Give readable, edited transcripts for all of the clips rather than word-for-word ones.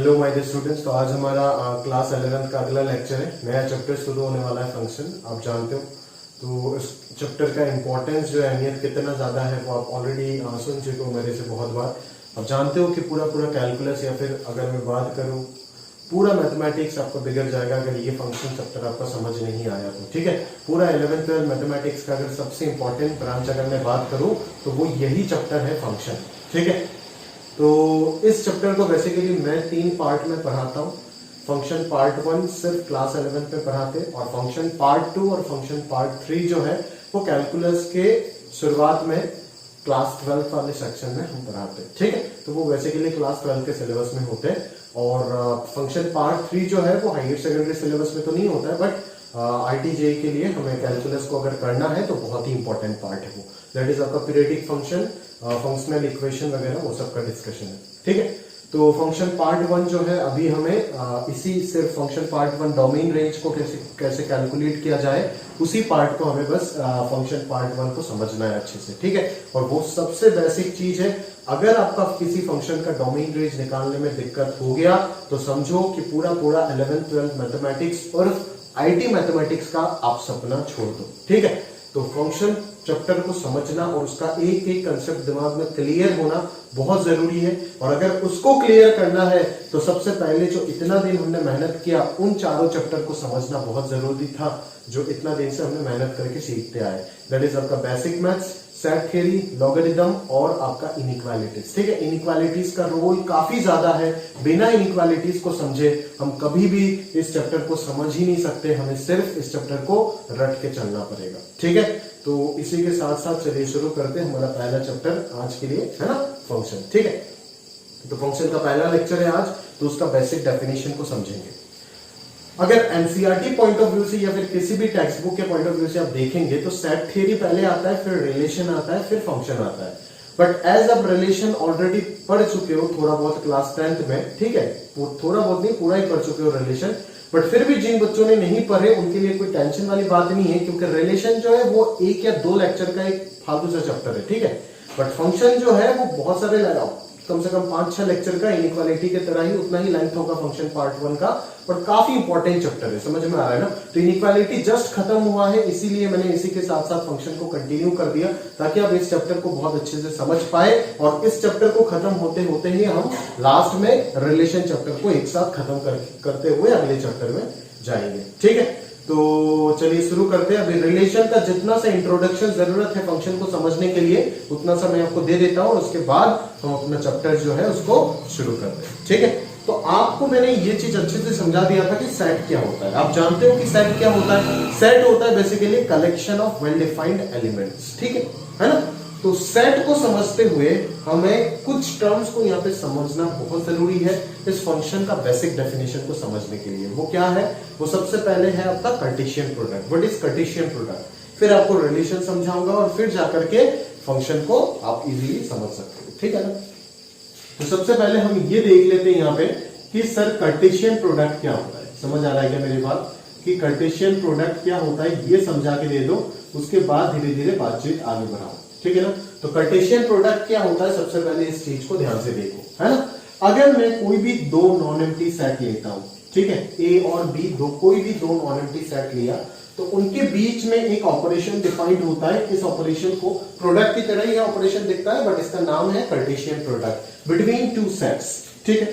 Hello my dear students. तो आज हमारा क्लास 11th का अगला लेक्चर है। नया चैप्टर शुरू होने वाला है फंक्शन, आप जानते हो। तो इस चैप्टर का इंपॉर्टेंस जो है, अहमियत कितना ज्यादा है वो आप ऑलरेडी सुन चुके हो मेरे से बहुत बार। आप जानते हो कि पूरा कैलकुलस या फिर अगर मैं बात करूं पूरा मैथमेटिक्स आपका बिगड़ जाएगा अगर ये फंक्शन चैप्टर आपका समझ नहीं आया तो। ठीक है, पूरा 11th 12 मैथमेटिक्स का अगर सबसे इंपॉर्टेंट ब्रांच अगर मैं बात करूं तो वो यही चैप्टर है फंक्शन। ठीक है, तो इस चैप्टर को बेसिकली मैं 3 पार्ट में पढ़ाता हूँ। फंक्शन पार्ट 1 सिर्फ क्लास 11 में पढ़ाते, और फंक्शन पार्ट 2 और फंक्शन पार्ट 3 जो है वो कैलकुलस के शुरुआत में क्लास 12 वाले सेक्शन में हम पढ़ाते हैं। ठीक है, तो वो बेसिकली क्लास 12 के सिलेबस में होते हैं। और फंक्शन पार्ट 3 जो है वो हायर सेकेंडरी सिलेबस में तो नहीं होता है, बट IIT-JEE के लिए हमें कैलकुलस को अगर करना है तो बहुत ही इंपॉर्टेंट पार्ट है वो। दैट इज आपका पीरियडिक फंक्शन, फंक्शनल इक्वेशन वगैरह वो सब का डिस्कशन है। ठीक है, तो फंक्शन पार्ट 1 जो है अभी हमें इसी सिर्फ फंक्शन पार्ट 1 डोमेन रेंज को कैसे कैलकुलेट किया जाए उसी पार्ट को हमें बस फंक्शन पार्ट 1 को समझना है अच्छे से। ठीक है, और वो सबसे बेसिक चीज है। अगर आपका किसी फंक्शन का डोमेन रेंज निकालने में दिक्कत हो गया तो समझो कि पूरा 11th 12th मैथमेटिक्स और IT मैथमेटिक्स का आप सपना छोड़ दो। ठीक है, तो फंक्शन चैप्टर को समझना और उसका एक एक कंसेप्ट दिमाग में क्लियर होना बहुत जरूरी है। और अगर उसको क्लियर करना है तो सबसे पहले जो इतना दिन हमने मेहनत किया उन चारों चैप्टर को समझना बहुत जरूरी था, जो इतना दिन से हमने मेहनत करके सीखते आए। दैट इज आपका basic maths, set theory, logarithm और आपका इनइक्वालिटीज। ठीक है, इनइक्वालिटीज का रोल काफी ज्यादा है। बिना इनइक्वालिटीज को समझे हम कभी भी इस चैप्टर को समझ ही नहीं सकते। हमें सिर्फ इस चैप्टर को रट के चलना पड़ेगा। ठीक है, तो इसी के साथ साथ चलिए शुरू करते हैं हमारा पहला चैप्टर आज के लिए, है ना, फंक्शन। ठीक है, तो फंक्शन का पहला लेक्चर है आज, तो उसका बेसिक डेफिनेशन को समझेंगे। अगर एनसीईआरटी पॉइंट ऑफ व्यू से या फिर किसी भी टेक्स्ट बुक के पॉइंट ऑफ व्यू से आप देखेंगे तो सेट थ्योरी पहले आता है, फिर रिलेशन आता है, फिर फंक्शन आता है। बट एज आप रिलेशन ऑलरेडी पढ़ चुके हो थोड़ा बहुत क्लास 10th में। ठीक है, थोड़ा बहुत नहीं, पूरा ही पढ़ चुके हो रिलेशन। बट फिर भी जिन बच्चों ने नहीं पढ़े उनके लिए कोई टेंशन वाली बात नहीं है, क्योंकि रिलेशन जो है वो 1 या 2 लेक्चर का एक फालतू सा चैप्टर है। ठीक है, बट फंक्शन जो है वो बहुत सारे कम से कम 5-6 लेक्चर का इनइक्वालिटी की तरह ही उतना ही लेंथ होगा फंक्शन पार्ट 1 का, और काफी इंपॉर्टेंट चैप्टर है। समझ में आ रहा है ना। तो इनइक्वालिटी जस्ट खत्म हुआ है, इसीलिए मैंने इसी के साथ साथ फंक्शन को कंटिन्यू कर दिया ताकि आप इस चैप्टर को बहुत अच्छे से समझ पाए। और इस चैप्टर को खत्म होते होते ही हम लास्ट में रिलेशन चैप्टर को एक साथ खत्म करते हुए अगले चैप्टर में जाएंगे। ठीक है, तो चलिए शुरू करते हैं। अभी रिलेशन का जितना सा इंट्रोडक्शन जरूरत है फंक्शन को समझने के लिए उतना सा मैं आपको दे देता हूं, और उसके बाद हम अपना चैप्टर जो है उसको शुरू करते हैं। ठीक है, तो आपको मैंने ये चीज अच्छे से समझा दिया था कि सेट क्या होता है। आप जानते हो कि सेट क्या होता है। सेट होता है basically collection of well defined elements. ठीक है ना। तो सेट को समझते हुए हमें कुछ टर्म्स को यहाँ पे समझना बहुत जरूरी है इस फंक्शन का बेसिक डेफिनेशन को समझने के लिए। वो क्या है, वो सबसे पहले है आपका Cartesian product. What is Cartesian product, फिर आपको रिलेशन समझाऊंगा और फिर जाकर के फंक्शन को आप इजीली समझ सकते हो। ठीक है ना। तो सबसे पहले हम ये देख लेते हैं यहाँ पे कि सर कार्टेशियन प्रोडक्ट क्या होता है। समझ आ रहा है क्या मेरी बात, कि कार्टेशियन प्रोडक्ट क्या होता है ये समझा के दे दो, उसके बाद धीरे धीरे बातचीत आगे बढ़ाओ। ठीक है ना। तो कार्टेशियन प्रोडक्ट क्या होता है, सबसे पहले इस चीज को ध्यान से देखो, है ना। अगर मैं कोई भी 2 नॉन एम्प्टी सेट लेता हूं, ठीक है, ए और बी, कोई भी 2 नॉन एम्प्टी सेट लिया तो उनके बीच में एक ऑपरेशन डिफाइंड होता है। इस ऑपरेशन को प्रोडक्ट की तरह ही ऑपरेशन दिखता है, बट इसका नाम है कार्टेशियन प्रोडक्ट बिटवीन 2 सेट्स। ठीक है,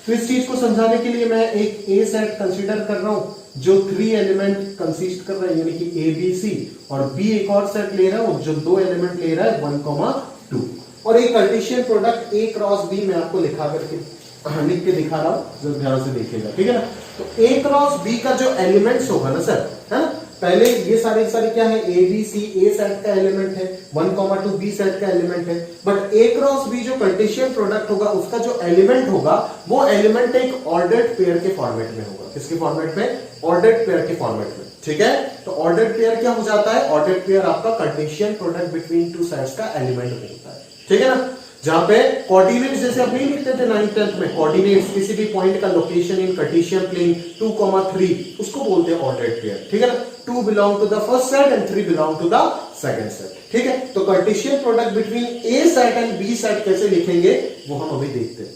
तो इस चीज को समझाने के लिए मैं एक ए सेट कंसीडर कर रहा हूं जो 3 एलिमेंट कंसिस्ट कर रहा है, यानी कि ए बी सी, और बी एक और सेट ले रहा हूं जो 2 एलिमेंट ले रहा है 1,2, और एक Cartesian product A cross B मैं आपको लिख के दिखा रहा हूं, जरा ध्यान से देखिएगा। ठीक है ना। तो ए क्रॉस बी का जो एलिमेंट्स होगा ना सर, है ना, पहले ये सारे क्या है, A B C A set का एलिमेंट है, 1,2 बी सेट का एलिमेंट है। बट ए क्रॉस बी जो कार्टेशियन प्रोडक्ट होगा उसका जो एलिमेंट होगा वो एलिमेंट एक ऑर्डर्ड पेयर के फॉर्मेट में होगा। किसके फॉर्मेट में, ऑर्डर्ड पेयर के फॉर्मेट में। ठीक है, तो ऑर्डर्ड पेयर क्या हो जाता है, ऑर्डर्ड पेयर आपका कार्टेशियन प्रोडक्ट बिटवीन 2 सेट्स का एलिमेंट होता है। ठीक है ना। जहां पे कोऑर्डिनेट्स जैसे आप नहीं लिखते थे 9th 10th में, कोऑर्डिनेट्स किसी भी पॉइंट का लोकेशन इन कार्टेशियन प्लेन 2,3 उसको बोलते हैं ऑर्डर्ड पेयर। ठीक है ना। 2 belong to the first set and 3 belong to the second set. ठीक है, तो Cartesian product between A set and B set कैसे लिखेंगे वो हम अभी देखते हैं।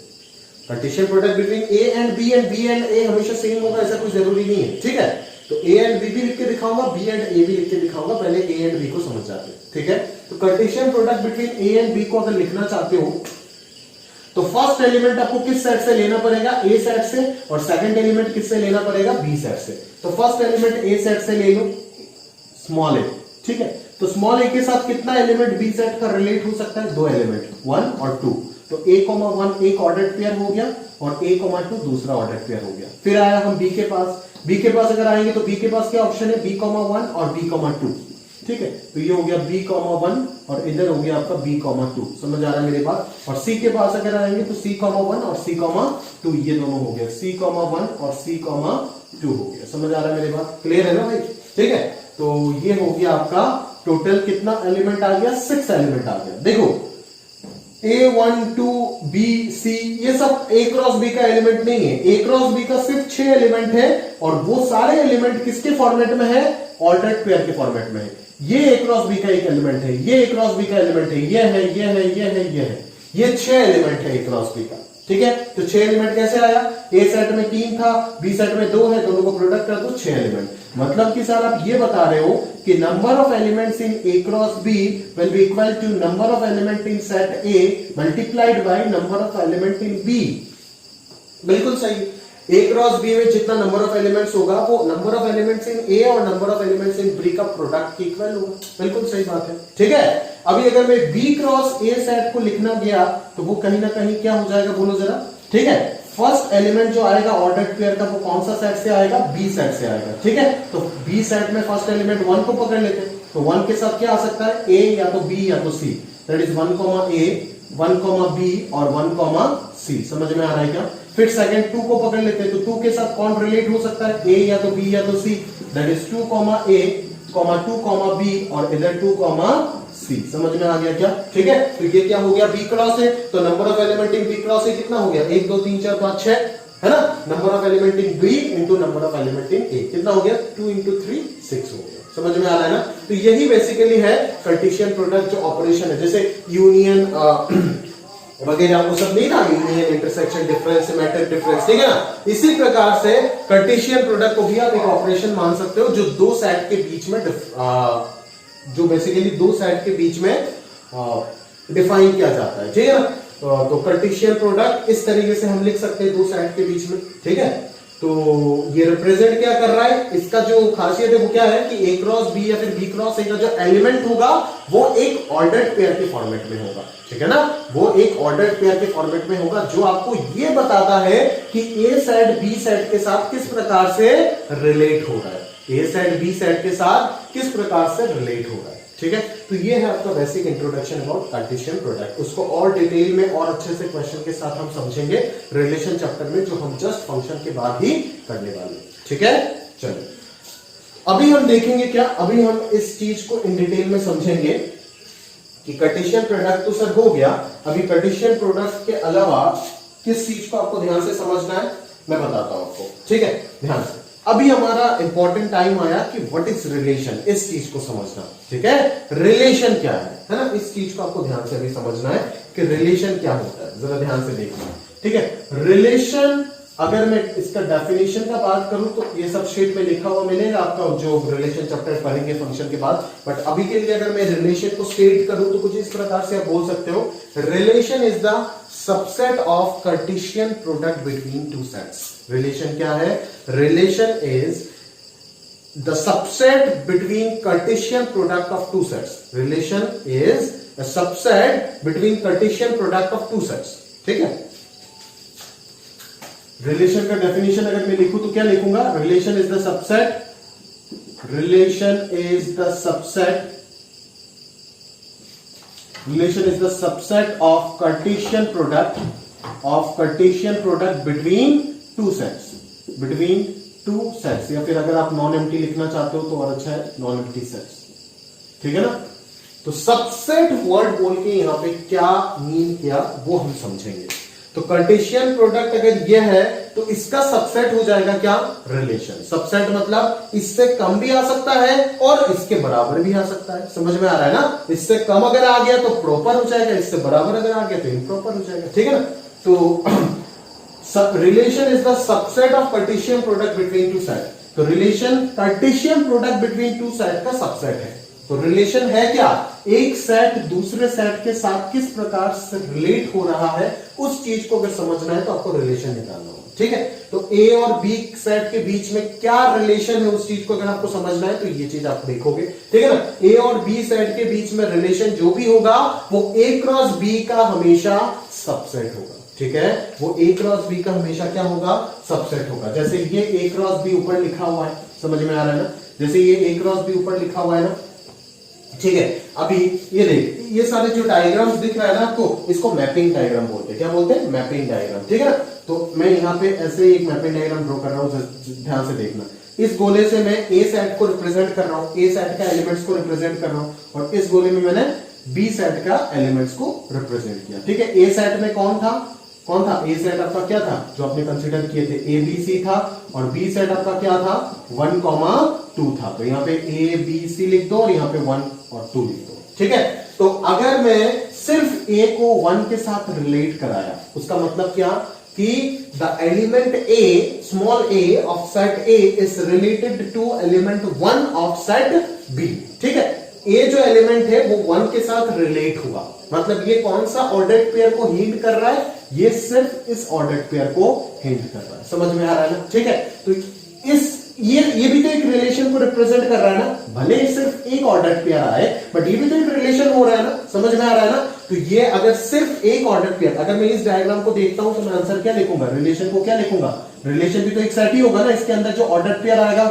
Cartesian product between A and B and A हमेशा सेम होगा ऐसा कोई जरूरी नहीं है, ठीक है। तो ए एंड बी भी लिख के दिखाऊंगा, बी एंड ए भी लिख के दिखाऊंगा, पहले ए एंड बी को समझ जाते हैं, ठीक है। तो Cartesian product between A and B को अगर लिखना चाहते हो तो फर्स्ट एलिमेंट आपको किस सेट से लेना पड़ेगा, ए सेट से, और सेकंड एलिमेंट किससे लेना पड़ेगा, बी सेट से। तो फर्स्ट एलिमेंट ए सेट से ले लो, स्मॉल ए, ठीक है। तो स्मॉल ए के साथ कितना एलिमेंट बी सेट का रिलेट हो सकता है, दो एलिमेंट, 1 और 2। तो a,1 एक ऑर्डर्ड पेयर हो गया और a,2 दूसरा ऑर्डर्ड पेयर हो गया। फिर आया हम b के पास अगर आएंगे तो b के पास क्या ऑप्शन है, b,1 और b,2, ठीक है। तो ये हो गया b,1 और इधर हो गया आपका b,2, समझ आ रहा है मेरी बात। और c के पास अगर आएंगे तो c,1 और c,2 ये दोनों हो गया, c,1 और c,2 हो गया, समझ आ रहा है मेरी बात, क्लियर है ना भाई, ठीक है। तो ये हो गया आपका टोटल कितना एलिमेंट आ गया, 6 एलिमेंट आ गया। देखो A1 2 B C ये सब A क्रॉस B का एलिमेंट नहीं है, A क्रॉस B का सिर्फ 6 एलिमेंट है और वो सारे एलिमेंट किसके फॉर्मेट में है, ऑर्डर्ड पेयर के फॉर्मेट में है। ये A क्रॉस B का एक एलिमेंट है, ये A क्रॉस B का एलिमेंट है, ये है, ये है, ये है, ये है, ये 6 एलिमेंट है A क्रॉस B का, ठीक है। तो 6 एलिमेंट कैसे आया, A सेट में 3 था, B सेट में 2 है, दोनों को प्रोडक्ट कर दो 6 एलिमेंट। मतलब कि सर आप ये बता रहे हो कि number of elements in A cross B will be equal to number of element in set A multiplied by number of element in B। बिल्कुल सही, A क्रॉस B में जितना नंबर ऑफ एलिमेंट्स होगा वो number of elements in A और number of elements in B का product के equal होगा। बिल्कुल सही बात है, ठीक है। अभी अगर मैं B क्रॉस A सेट को लिखना गया तो वो कहीं ना कहीं क्या हो जाएगा, बोलो जरा, ठीक है। फर्स्ट एलिमेंट जो आएगा ऑर्डर्ड पेयर का वो कौन सा सेट से आएगा, बी सेट से आएगा, ठीक है। तो बी सेट में फर्स्ट एलिमेंट 1 को पकड़ लेते हैं, तो 1 के साथ क्या आ सकता है, ए या तो बी या तो सी, दैट इज 1, A 1, B और 1, C, समझ में आ रहा है क्या। फिर सेकंड 2 को पकड़ लेते हैं, तो 2 के साथ कौन रिलेट हो सकता है, ए या तो बी या तो सी, दैट इज 2, A 2, B और इधर 2, C, समझ में आ गया क्या, ठीक है। तो ये क्या हो गया, B क्रॉस है, तो number of element in B cross है कितना हो गया, 1 2 3 4 5 6, है ना। Number of element in B into number of element in A कितना हो गया, 2 × 3 6 हो गया, समझ में आ रहा है ना। तो यही बेसिकली है कार्टेशियन प्रोडक्ट जो ऑपरेशन है, जैसे यूनियन वगैरह आपको सब नहीं था, union, intersection, difference, symmetric difference, ठीक है ना। इसी प्रकार से कार्टेशियन प्रोडक्ट को भी आप एक ऑपरेशन मान सकते हो जो दो सेट के बीच में जो बेसिकली दो सेट के बीच में डिफाइन किया जाता है, ठीक है ना। तो कार्टेशियन प्रोडक्ट इस तरीके से हम लिख सकते हैं दो सेट के बीच में, ठीक है। तो ये रिप्रेजेंट क्या कर रहा है, इसका जो खासियत है वो क्या है कि A क्रॉस B या फिर B क्रॉस A का जो एलिमेंट होगा वो एक ऑर्डर्ड पेयर के फॉर्मेट में होगा, ठीक है ना। वो एक ऑर्डर्ड पेयर के फॉर्मेट में होगा जो आपको ये बताता है कि A सेट B सेट के साथ किस प्रकार से रिलेट हो रहा है, A सेट B सेट के साथ किस प्रकार से रिलेट हो रहा है, ठीक है। तो ये है आपका basic introduction about Cartesian product. उसको और डिटेल में और अच्छे से क्वेश्चन के साथ हम समझेंगे रिलेशन चैप्टर में, जो हम जस्ट फंक्शन के बाद ही करने वाले हैं, ठीक है। चलिए अभी हम देखेंगे क्या, अभी हम इस चीज को इन डिटेल में समझेंगे कि कार्टेशियन प्रोडक्ट तो सर हो गया। अभी कार्टेशियन प्रोडक्ट के अलावा किस चीज को आपको ध्यान से समझना है मैं बताता हूं आपको, ठीक है, ध्यान से। अभी हमारा इंपॉर्टेंट टाइम आया कि व्हाट इज रिलेशन, इस चीज को समझना, ठीक है। रिलेशन क्या है ना, इस चीज को आपको ध्यान से अभी समझना है कि रिलेशन क्या होता है, जरा ध्यान से देखना, ठीक है। रिलेशन, अगर मैं इसका डेफिनेशन का बात करूं तो ये सब शीट में लिखा हुआ मिलेगा आपका, जो रिलेशन चैप्टर पढ़ेंगे फंक्शन के बाद। बट अभी के लिए अगर मैं रिलेशन को स्टेट करूं तो कुछ इस प्रकार से आप बोल सकते हो, relation is the subset of Cartesian product between two sets. Relation क्या है, relation is the subset between Cartesian product of two sets. Relation is a subset between Cartesian product of two sets, ठीक है। Relation का definition अगर मैं लिखूं तो क्या लिखूंगा, relation is the subset, relation is the subset, relation is the subset of Cartesian product between two sets, between two sets, या फिर अगर आप नॉन एम्प्टी लिखना चाहते हो तो और अच्छा है, नॉन एम्प्टी सेट्स, ठीक है ना। तो सबसेट वर्ड बोल के यहां पे क्या मीन किया वो हम समझेंगे। तो कार्टेशियन प्रोडक्ट अगर ये है तो इसका सबसेट हो जाएगा क्या, रिलेशन। सबसेट मतलब इससे कम भी आ सकता है और इसके बराबर भी आ सकता है, समझ में आ रहा है ना। इससे कम अगर आ गया तो प्रॉपर हो जाएगा, इससे बराबर अगर आ गया तो इम्प्रॉपर हो जाएगा, ठीक है ना। तो relation is the subset of Cartesian product between two set. तो relation Cartesian product between two set का सबसेट है। तो रिलेशन है क्या, एक सेट दूसरे सेट के साथ किस प्रकार से रिलेट हो रहा है, उस चीज को अगर समझना है तो आपको रिलेशन निकालना होगा। ठीक है, तो ए और बी सेट के बीच में क्या रिलेशन है, उस चीज को अगर आपको समझना है तो ये चीज आप देखोगे। ठीक है ना, ए और बी सेट के बीच में रिलेशन जो भी होगा वो ए क्रॉस बी का हमेशा सबसेट होगा। ठीक है, वो ए क्रॉस बी का हमेशा क्या होगा, सबसेट होगा। जैसे ये ए क्रॉस बी ऊपर लिखा हुआ है, समझ में आ रहा है ना, जैसे ये ए क्रॉस बी ऊपर लिखा हुआ है ना। ठीक है, अभी ये देख, ये सारे जो डायग्राम्स दिख रहा है ना आपको, इसको मैपिंग डायग्राम बोलते हैं। क्या बोलते हैं, मैपिंग डायग्राम। ठीक है ना, तो मैं यहाँ पे ऐसे एक मैपिंग डायग्राम ड्रॉ कर रहा हूँ, ध्यान से देखना। इस गोले से मैं ए सेट को रिप्रेजेंट कर रहा हूँ, ए सेट का एलिमेंट्स को रिप्रेजेंट कर रहा हूँ, और इस गोले में मैंने बी सेट का एलिमेंट्स को रिप्रेजेंट किया। ठीक है, ए सेट में कौन था, ए सेट आपका क्या था जो आपने कंसीडर किए थे, ए बी सी था, और बी सेट आपका क्या था, 1,2 था। तो यहाँ पे ए बी सी लिख दो और यहाँ पे 1 और 2 लिख दो। ठीक है, तो अगर मैं सिर्फ ए को 1 के साथ रिलेट कराया, उसका मतलब क्या कि the element A, small A of set A is related to element 1 of set B. ठीक है, ए जो एलिमेंट है वो 1 के साथ रिलेट हुआ, मतलब ये कौन सा ऑर्डर्ड पेयर को हिंट कर रहा है, ये सिर्फ इस ऑर्डर्ड पेयर को हिंट कर रहा है। समझ में आ रहा है ना। ठीक है, तो इस ये भी तो एक रिलेशन को रिप्रेजेंट कर रहा है ना, भले ही सिर्फ एक ऑर्डर्ड पेयर आए बट ये भी तो एक रिलेशन हो रहा है ना, समझ में आ रहा है ना। तो ये अगर सिर्फ एक ऑर्डर्ड पेयर, अगर मैं इस डायग्राम को देखता हूं तो मैं आंसर क्या लिखूंगा, रिलेशन को क्या लिखूंगा, रिलेशन भी तो एक सेट ही होगा ना, इसके अंदर जो ऑर्डर्ड पेयर आएगा,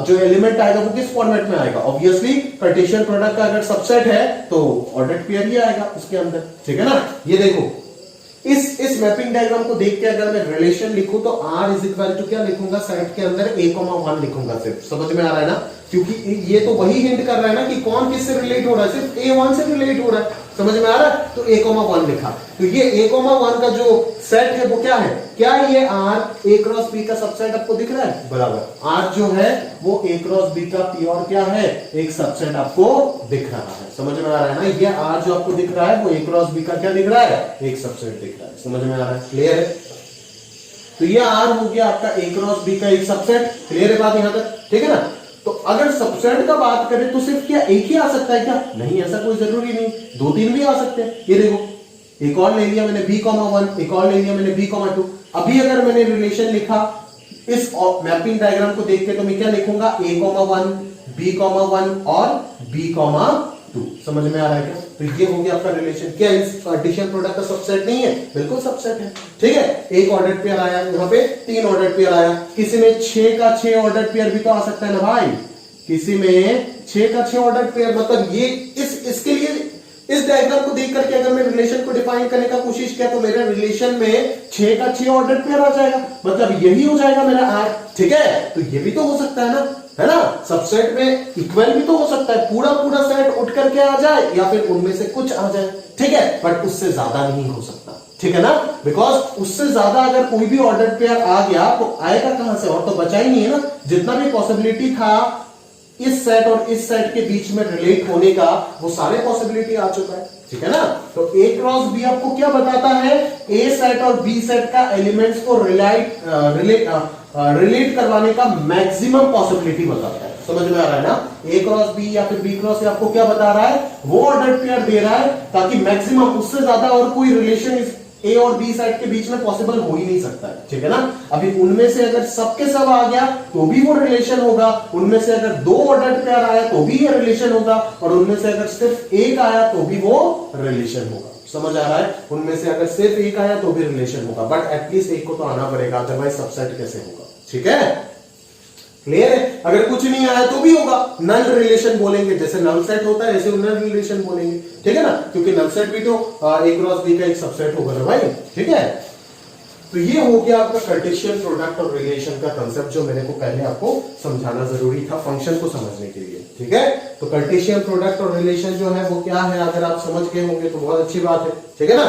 जो एलिमेंट आएगा वो किस फॉर्मेट में आएगा, ऑब्वियसली कार्टेशियन प्रोडक्ट का अगर सबसेट है तो ऑर्डर्ड पेयर ही आएगा उसके अंदर। ठीक है ना, ये देखो इस मैपिंग डायग्राम को देख के अगर मैं रिलेशन लिखूं तो r इज इक्वल टू क्या लिखूंगा, सेट के अंदर a,1 लिखूंगा सिर्फ। समझ में आ रहा है ना, क्योंकि ये तो वही हिंट कर रहा है ना कि कौन किससे रिलेट हो रहा है, सिर्फ a1 से रिलेट हो रहा है। समझ में आ रहा है, तो a,1 लिखा। तो ये a,1 का जो सेट है वो क्या है, क्या ये r a क्रॉस b का सबसेट आपको दिख रहा है, बराबर r जो है वो a क्रॉस b का प्योर क्या है, एक सबसेट आपको दिख रहा है। समझ में आ रहा है ना, ये r जो आपको दिख रहा है वो a क्रॉस b का क्या दिख रहा है, एक सबसेट दिख रहा है। समझ में आ रहा है, क्लियर है। तो ये r हो गया आपका a क्रॉस b का एक सबसेट, क्लियर है बात यहां तक। ठीक है ना, तो अगर सबसेट का बात करें तो सिर्फ क्या एक ही आ सकता है क्या, नहीं, ऐसा कोई जरूरी नहीं, 2-3 भी आ सकते हैं। ये देखो एक और ले लिया मैंने b,1, एक और ले लिया मैंने b,2। अभी अगर मैंने रिलेशन लिखा इस मैपिंग डायग्राम को देख के तो मैं क्या लिखूंगा, a,1, b,1 और b,2। समझ में आ रहा है क्या, तो ये हो गया आपका रिलेशन। क्या इस कार्टेशियन प्रोडक्ट का सबसेट नहीं है, बिल्कुल सबसेट है। ठीक है, एक ऑर्डर्ड पेयर आया, यहाँ पे 3 ऑर्डर्ड पेयर आया, किसी में 6 का 6 ऑर्डर्ड पेयर भी तो आ सकता है ना भाई, किसी में 6 का 6 ऑर्डर्ड पेयर। मतलब ये इसके लिए इस डायग्राम को देख करके अगर मैं रिलेशन को डिफाइन करने का कोशिश किया तो मेरे रिलेशन में 6 का 6 ऑर्डर्ड पेयर आ जाएगा, मतलब यही हो जाएगा मेरा r। ठीक है, तो ये भी तो हो सकता है ना, सबसेट में इक्वल भी तो हो सकता है, पूरा सेट उठ करके आ जाए या फिर उनमें से कुछ आ जाए। ठीक है, बट उससे ज्यादा नहीं हो सकता। ठीक है ना, बिकॉज उससे ज्यादा अगर कोई भी ऑर्डर्ड पेयर आ गया तो आएगा कहां से, और तो बचा ही नहीं है ना। जितना भी पॉसिबिलिटी था इस सेट और इस सेट के बीच में रिलेट होने का, वो सारे पॉसिबिलिटी आ चुका है। ठीक है ना, तो a क्रॉस b आपको क्या बताता है, a सेट और b सेट का एलिमेंट्स को रिलेट करवाने का मैक्सिमम पॉसिबिलिटी बताता है। समझ में आ रहा है ना, a क्रॉस b या फिर b क्रॉस c आपको क्या बता रहा है, वो ऑर्डर्ड पेयर दे रहा है ताकि मैक्सिमम, उससे ज्यादा और कोई रिलेशन इस ए और बी साइड के बीच में पॉसिबल हो ही नहीं सकता है। ठीक है ना, अभी उनमें से अगर सबके सब आ गया तो भी वो रिलेशन होगा, उनमें से अगर 2 ऑर्डर्ड पेयर आया तो भी ये रिलेशन होगा, और उनमें से अगर सिर्फ एक आया तो भी वो रिलेशन होगा। समझ आ रहा है, उनमें से अगर सिर्फ एक आया तो भी रिलेशन होगा, बट एटलीस्ट एक को तो आना पड़ेगा, अदरवाइज सबसेट कैसे होगा। ठीक है, क्लियर है। अगर कुछ नहीं आया तो भी होगा, नल रिलेशन बोलेंगे, जैसे नल सेट होता है ऐसे नल रिलेशन बोलेंगे। ठीक है ना, क्योंकि नल सेट भी तो a क्रॉस b का एक सबसेट होगा ना भाई। ठीक है, तो ये हो गया आपका कार्टेशियन प्रोडक्ट और रिलेशन का कंसेप्ट, जो मैंने को पहले आपको समझाना जरूरी था फंक्शन को समझने के लिए। ठीक है, तो कार्टेशियन प्रोडक्ट और रिलेशन जो है वो क्या है, अगर आप समझ गए होंगे तो बहुत अच्छी बात है। ठीक है ना,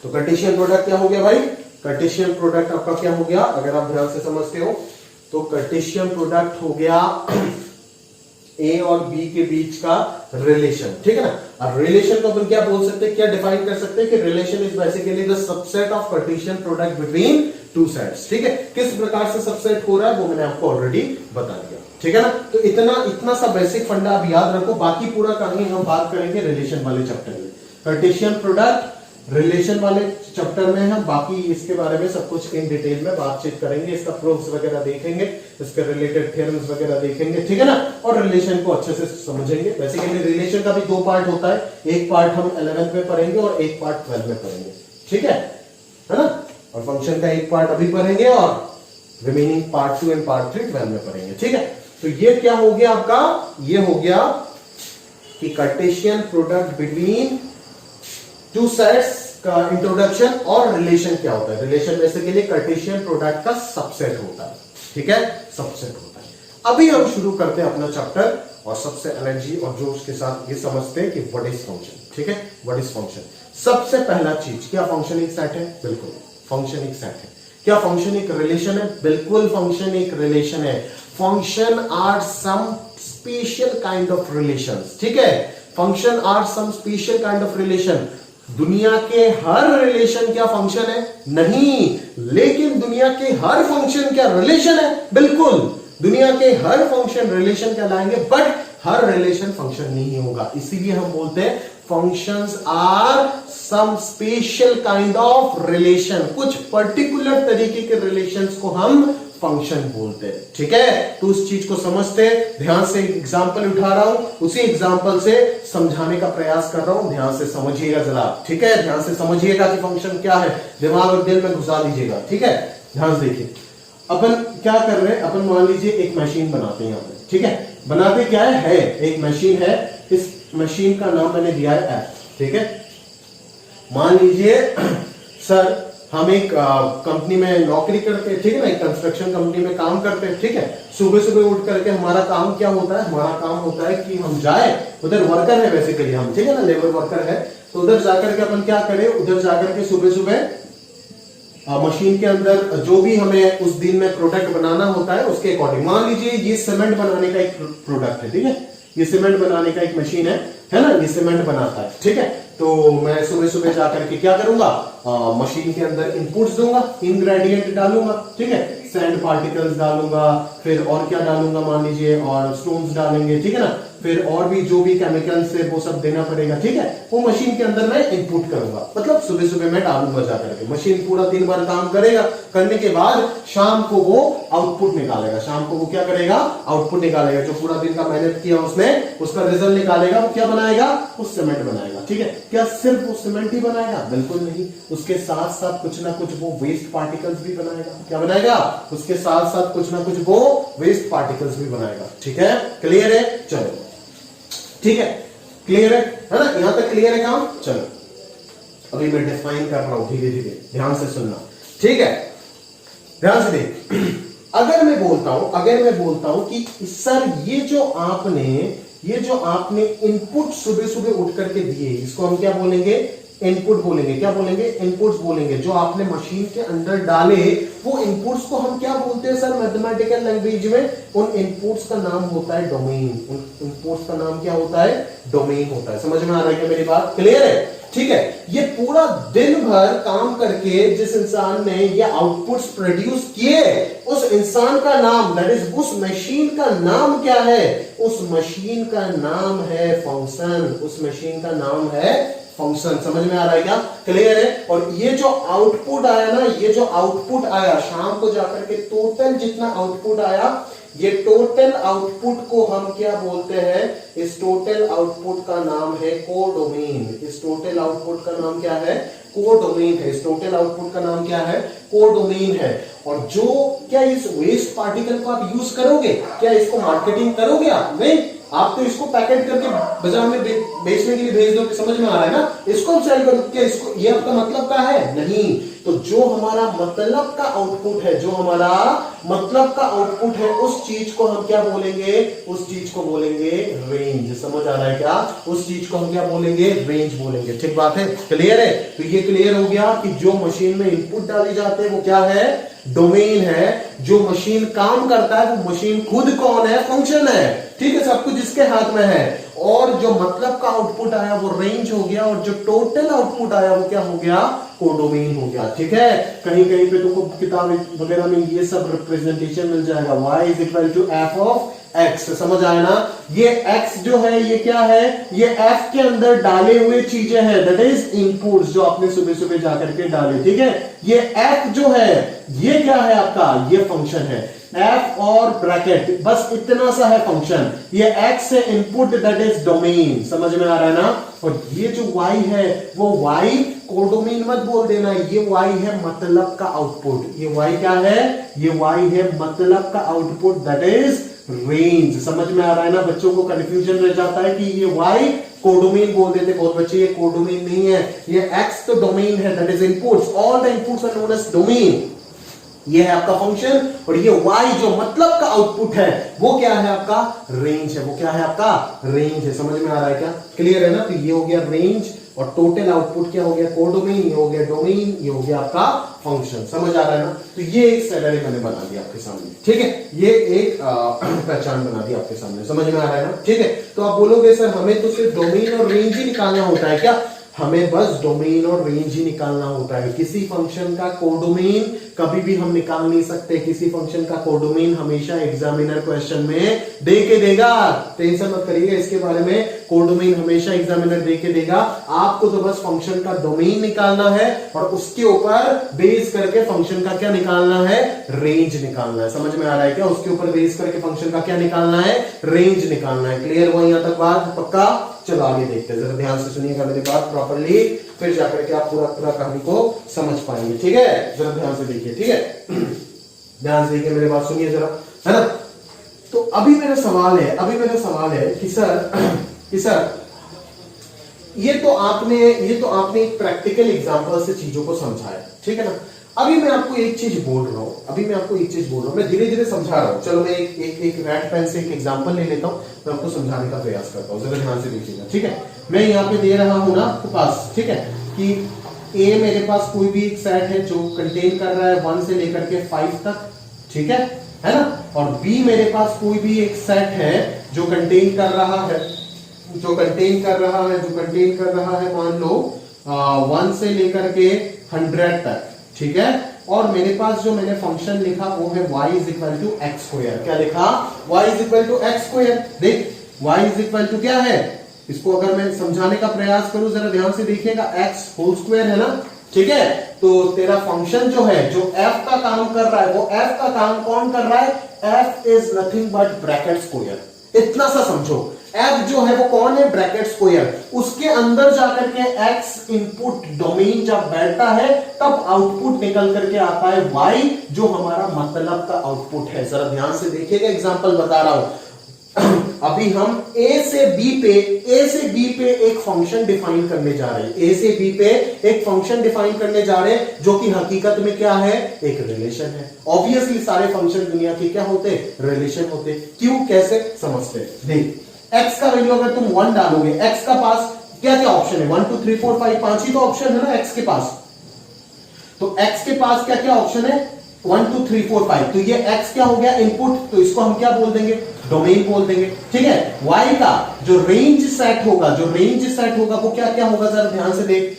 तो कार्टेशियन प्रोडक्ट क्या हो गया भाई, कार्टेशियन प्रोडक्ट आपका क्या हो गया, अगर आप ध्यान से समझते हो तो कार्टेशियन प्रोडक्ट हो गया ए और बी के बीच का रिलेशन, ठीक है ना। अब रिलेशन को अपन क्या बोल सकते हैं, क्या डिफाइन कर सकते हैं कि relation is basically the subset of Cartesian product between two sets, ठीक है। किस प्रकार से सबसेट हो रहा है वो मैंने आपको ऑलरेडी बता दिया, ठीक है ना। तो इतना सा बेसिक फंडा आप याद रखो, बाकी पूरा कहानी हम बात करेंगे रिलेशन वाले चैप्टर में। कार्टेशियन प्रोडक्ट रिलेशन वाले चैप्टर में हम बाकी इसके बारे में सब कुछ इन डिटेल में बातचीत करेंगे, इसका प्रूफ्स वगैरह देखेंगे, इसके रिलेटेड थ्योरम्स वगैरह देखेंगे, ठीक है ना। और रिलेशन को अच्छे से समझेंगे। बेसिकली रिलेशन का भी दो पार्ट होता है, एक पार्ट हम 11th में पढ़ेंगे और एक पार्ट 12th में पढ़ेंगे, ठीक है ना। और फंक्शन का एक पार्ट अभी पढ़ेंगे और remaining part 2 and part 3 12th में पढ़ेंगे, ठीक है। तो ये क्या हो गया आपका, ये हो गया कि Cartesian product between two sets का इंट्रोडक्शन। और रिलेशन क्या होता है, रिलेशन बेसिकली कार्टेशियन प्रोडक्ट का सबसेट होता है, ठीक है, सबसेट होता है। अभी हम शुरू करते हैं अपना चैप्टर और सबसे एनर्जी और जोश के साथ ये समझते हैं कि व्हाट इज फंक्शन, ठीक है, व्हाट इज फंक्शन। सबसे पहला चीज, क्या फंक्शन एक सेट है? बिल्कुल, फंक्शन एक सेट है। क्या फंक्शन एक रिलेशन है? बिल्कुल, फंक्शन एक रिलेशन है। Function are some special kind of relations, ठीक है। Function are some special kind of relation. दुनिया के हर रिलेशन क्या फंक्शन है? नहीं, लेकिन दुनिया के हर फंक्शन क्या रिलेशन है? बिल्कुल, दुनिया के हर फंक्शन रिलेशन कहलाएंगे, बट हर रिलेशन फंक्शन नहीं होगा। इसीलिए हम बोलते हैं functions are some special kind of relation. कुछ पर्टिकुलर तरीके के रिलेशंस को हम फंक्शन बोलते हैं, ठीक है। तो उस चीज को समझते हैं, ध्यान से एग्जांपल उठा रहा हूं, उसी एग्जांपल से समझाने का प्रयास कर रहा हूं। ध्यान से समझिएगा जरा, ठीक है, ध्यान से समझिएगा कि फंक्शन क्या है, दिमाग और दिल में घुसा लीजिएगा, ठीक है। ध्यान से देखिए, अपन क्या कर रहे हैं, अपन मान लीजिए एक मशीन बनाते हैं यहाँ पे, ठीक है। बनाते क्या है एक मशीन है, इस मशीन का नाम मैंने दिया है एफ, ठीक है। मान लीजिए सर हम एक कंपनी में नौकरी करते हैं, ठीक है ना, एक कंस्ट्रक्शन कंपनी में काम करते हैं, ठीक है। सुबह सुबह उठ करके हमारा काम क्या होता है, हमारा काम होता है कि हम जाए, उधर वर्कर है बेसिकली हम, ठीक है ना, लेबर वर्कर है। तो उधर जाकर के अपन क्या करें, उधर जाकर के सुबह सुबह मशीन के अंदर जो भी हमें उस दिन में प्रोडक्ट बनाना होता है उसके अकॉर्डिंग, मान लीजिए ये सीमेंट बनाने का एक प्रोडक्ट है, ठीक है, ये सीमेंट बनाने का एक मशीन है ना, ये सीमेंट बनाता है, ठीक है। तो मैं सुबह सुबह जाकर के क्या करूंगा, मशीन के अंदर इनपुट्स दूंगा, इंग्रेडिएंट डालूंगा, ठीक है, सैंड पार्टिकल्स डालूंगा, फिर और क्या डालूंगा मान लीजिए, और स्टोन्स डालेंगे, ठीक है ना, फिर और भी जो भी केमिकल्स है वो सब देना पड़ेगा, ठीक है। वो मशीन के अंदर मैं इनपुट करूंगा, मतलब सुबह सुबह मैं डालूंगा जाकर के, मशीन पूरा दिन भर काम करेगा, करने के बाद शाम को वो आउटपुट निकालेगा, शाम को वो क्या करेगा, आउटपुट निकालेगा, जो पूरा दिन का मेहनत किया उसने उसका रिजल्ट निकालेगा, वो क्या बनाएगा, उस सीमेंट बनाएगा, ठीक है। क्या सिर्फ वो सीमेंट ही बनाएगा? बिल्कुल नहीं, उसके साथ साथ कुछ ना कुछ वो वेस्ट पार्टिकल्स भी बनाएगा। क्या बनाएगा? उसके साथ साथ कुछ ना कुछ वो वेस्ट पार्टिकल्स भी बनाएगा, ठीक है। क्लियर है? चलो, ठीक है, क्लियर है ना, यहां तक क्लियर है काम। चलो अभी मैं डिफाइन कर रहा हूं धीरे धीरे, ध्यान से सुनना, ठीक है, ध्यान से देख। अगर मैं बोलता हूं कि सर ये जो आपने इनपुट सुबह सुबह उठ करके दिए, इसको हम क्या बोलेंगे, इनपुट बोलेंगे। क्या बोलेंगे? इनपुट्स बोलेंगे। जो आपने मशीन के अंदर डाले वो इनपुट्स को हम क्या बोलते हैं सर मैथमेटिकल लैंग्वेज में? उन इनपुट्स का नाम होता है डोमेन। उन इनपुट्स का नाम क्या होता है? डोमेन होता है। समझ में आ रहा है क्या मेरी बात? क्लियर है? ठीक है। ये पूरा दिन भर काम करके जिस इंसान ने ये आउटपुट्स प्रोड्यूस किए, उस इंसान का नाम, दैट इज उस मशीन का नाम क्या है? उस मशीन का नाम है फंक्शन। उस मशीन का नाम है फंक्शन। समझ में आ रहा है क्या? क्लियर है? और ये जो आउटपुट आया ना, ये जो आउटपुट आया शाम को जाकर के, टोटल जितना आउटपुट आया, ये टोटल आउटपुट को हम क्या बोलते हैं? इस टोटल आउटपुट का नाम है कोडोमेन। इस टोटल आउटपुट का नाम क्या है? कोडोमेन है। इस टोटल आउटपुट का नाम क्या है? कोडोमेन है। और जो क्या इस वेस्ट पार्टिकल को आप यूज करोगे? क्या इसको मार्केटिंग करोगे आप? नहीं, आप तो इसको पैकेट करके बाजार में बेचने के लिए भेज दोगे। समझ में आ रहा है ना? इसको हम सेल करोगे, क्या इसको, ये आपका मतलब का है? नहीं। तो जो हमारा मतलब का आउटपुट है, जो हमारा मतलब का आउटपुट है, उस चीज को हम क्या बोलेंगे? उस चीज को बोलेंगे रेंज। समझ आ रहा है क्या? उस चीज को हम क्या बोलेंगे? रेंज बोलेंगे। ठीक बात है? क्लियर है? तो ये क्लियर हो गया कि जो मशीन में इनपुट डाली जाते हैं वो क्या है? डोमेन है। जो मशीन काम करता है वो मशीन खुद कौन है? फंक्शन है। ठीक है, सब कुछ इसके हाथ में है। और जो मतलब का आउटपुट आया वो रेंज हो गया, और जो टोटल आउटपुट आया वो क्या हो गया? कोडोमेन हो गया। ठीक है, कहीं कहीं पे तुमको किताब वगैरह में ये सब रिप्रेजेंटेशन मिल जाएगा। y is equal to f of x, समझ आया ना? ये x जो है ये क्या है? ये f के अंदर डाले हुए चीजें हैं, दैट इज इनपुट्स जो आपने सुबह सुबह जाकर के डाले। ठीक है, ये f जो है ये क्या है आपका? ये फंक्शन है। f और ब्रैकेट, बस इतना सा है फंक्शन। ये x है इनपुट, दैट इज डोमेन। समझ में आ रहा है ना? और ये जो y है वो y कोडोमेन मत बोल देना, ये y है मतलब का आउटपुट। ये y क्या है? ये y है मतलब का आउटपुट, दैट इज रेंज। समझ में आ रहा है ना? बच्चों को कंफ्यूजन रह जाता है कि ये y कोडोमेन बोल देते बहुत बच्चे, ये कोडोमेन नहीं है, ये x तो डोमेन है, that is inputs. All the inputs are known as domain. ये है आपका फंक्शन, और ये y जो मतलब का आउटपुट है वो क्या है आपका? रेंज है। वो क्या है आपका? रेंज है। समझ में आ रहा है क्या? क्लियर है ना? तो ये हो गया रेंज, और टोटल आउटपुट क्या हो गया? कोडोमेन। ये हो गया डोमेन, ये हो गया आपका फंक्शन। समझ आ रहा है ना? तो ये एक सैलरी मैंने बना दिया आपके सामने। ठीक है, ये एक पहचान बना दी आपके सामने। समझ में आ रहा है ना? ठीक है, तो आप बोलोगे सर हमें तो सिर्फ डोमेन और रेंज ही निकालना होता है क्या? हमें बस डोमेन और रेंज ही निकालना होता है। किसी फंक्शन का कोडोमेन कभी भी हम निकाल नहीं सकते। किसी फंक्शन का कोडोमेन हमेशा एग्जामिनर क्वेश्चन में दे के देगा। टेंशन मत करिएगा इसके बारे में, कोडोमेन हमेशा एग्जामिनर दे के देगा। आपको तो बस फंक्शन का डोमेन निकालना है, और उसके ऊपर बेस करके फंक्शन का क्या निकालना है? रेंज निकालना है। समझ में आ रहा है क्या? उसके ऊपर बेस करके फंक्शन का क्या निकालना है? रेंज निकालना है। क्लियर हुआ यहां तक बात? पक्का? चलो आगे देखते हैं, जरा ध्यान से सुनिएगा मेरी बात प्रॉपर्ली, फिर जाकर के आप पूरा कहानी को समझ पाएंगे। ठीक है, जरा ध्यान से देखिए। ठीक है, ध्यान से देखिए, मेरी बात सुनिए जरा, है ना? तो अभी मेरा सवाल है कि सर ये तो आपने एक प्रैक्टिकल एग्जांपल से चीजों को समझाया। ठीक है ना? अभी मैं आपको एक चीज बोल रहा हूं, मैं धीरे धीरे समझा रहा हूं। चलो मैं एक रेड पेन से एक एग्जांपल ले लेता हूं, मैं आपको समझाने का प्रयास करता हूं। जरा ध्यान से देखिएगा। ठीक है, मैं यहाँ पे दे रहा हूं ना आपके पास, ठीक है, कि ए मेरे पास कोई भी एक सेट है जो कंटेन कर रहा है 1 से लेकर के 5 तक। ठीक है ना? और बी मेरे पास कोई भी एक सेट है जो कंटेन कर रहा है मान लो 1 से लेकर के 100 तक। ठीक है, और मेरे पास जो मैंने फंक्शन लिखा वो है y is equal to x square. क्या लिखा? y is equal to x square. देख, y इज इक्वल टू क्या है? इसको अगर मैं समझाने का प्रयास करूं, जरा ध्यान से देखिएगा, x होल स्क्वायर है ना? ठीक है, तो तेरा फंक्शन जो है, जो f का काम कर रहा है, वो f का काम कौन कर रहा है? f is nothing but bracket square. इतना सा समझो, f जो है वो कौन है? Bracket square. उसके अंदर जाकर के x इनपुट डोमेन जब बैठता है तब आउटपुट निकल करके आता है y, जो हमारा मतलब का आउटपुट है। जरा ध्यान से देखिएगा, एग्जांपल बता रहा हूं। अभी हम a से b पे एक फंक्शन डिफाइन करने जा रहे हैं। a से b पे एक फंक्शन डिफाइन करने जा रहे हैं, जो कि हकीकत में क्या है? एक रिलेशन है। ऑब्वियसली सारे फंक्शन दुनिया के क्या होते? रिलेशन होते। क्यों? कैसे? समझते हैं। देख, x का वैल्यू अगर तुम 1 डालोगे, x का पास क्या क्या ऑप्शन है? 1 2 3 4 5, 5 ही तो ऑप्शन है ना x के पास। तो x के पास क्या क्या ऑप्शन है? 1 2 3 4 5। तो ये x क्या हो गया? इनपुट। तो इसको हम क्या बोल देंगे? डोमेन बोल देंगे। ठीक है, y का जो रेंज सेट होगा वो क्या क्या होगा? जरा ध्यान से देख,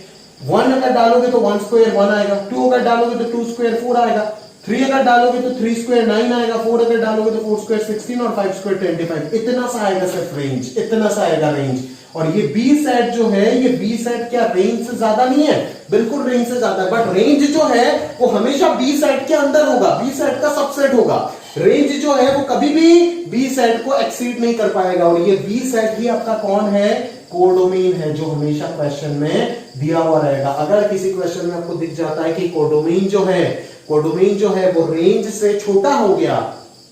1 अगर डालोगे तो 1 स्क्वायर 1 आएगा, 2 अगर डालोगे तो 2 स्क्वायर 4 आएगा, 3 अगर डालोगे तो 3 स्क्वायर 9 आएगा, 4 अगर डालोगे तो 4 स्क्वायर 16 और 5 स्क्वायर 25। इतना सा आएगा सिर्फ रेंज, इतना सा आएगा रेंज। और ये बी सेट जो है, ये बी सेट क्या रेंज से ज्यादा नहीं है? बिल्कुल रेंज से ज्यादा है, बट रेंज जो है वो हमेशा बी सेट के अंदर होगा, बी सेट का सबसेट होगा। रेंज जो है वो कभी भी बी सेट को एक्सीड नहीं कर पाएगा। और ये बी सेट ही आपका कौन है? कोडोमेन है, जो हमेशा क्वेश्चन में दिया हुआ रहेगा। अगर किसी क्वेश्चन में आपको दिख जाता है कि कोडोमेन जो है वो रेंज से छोटा हो गया,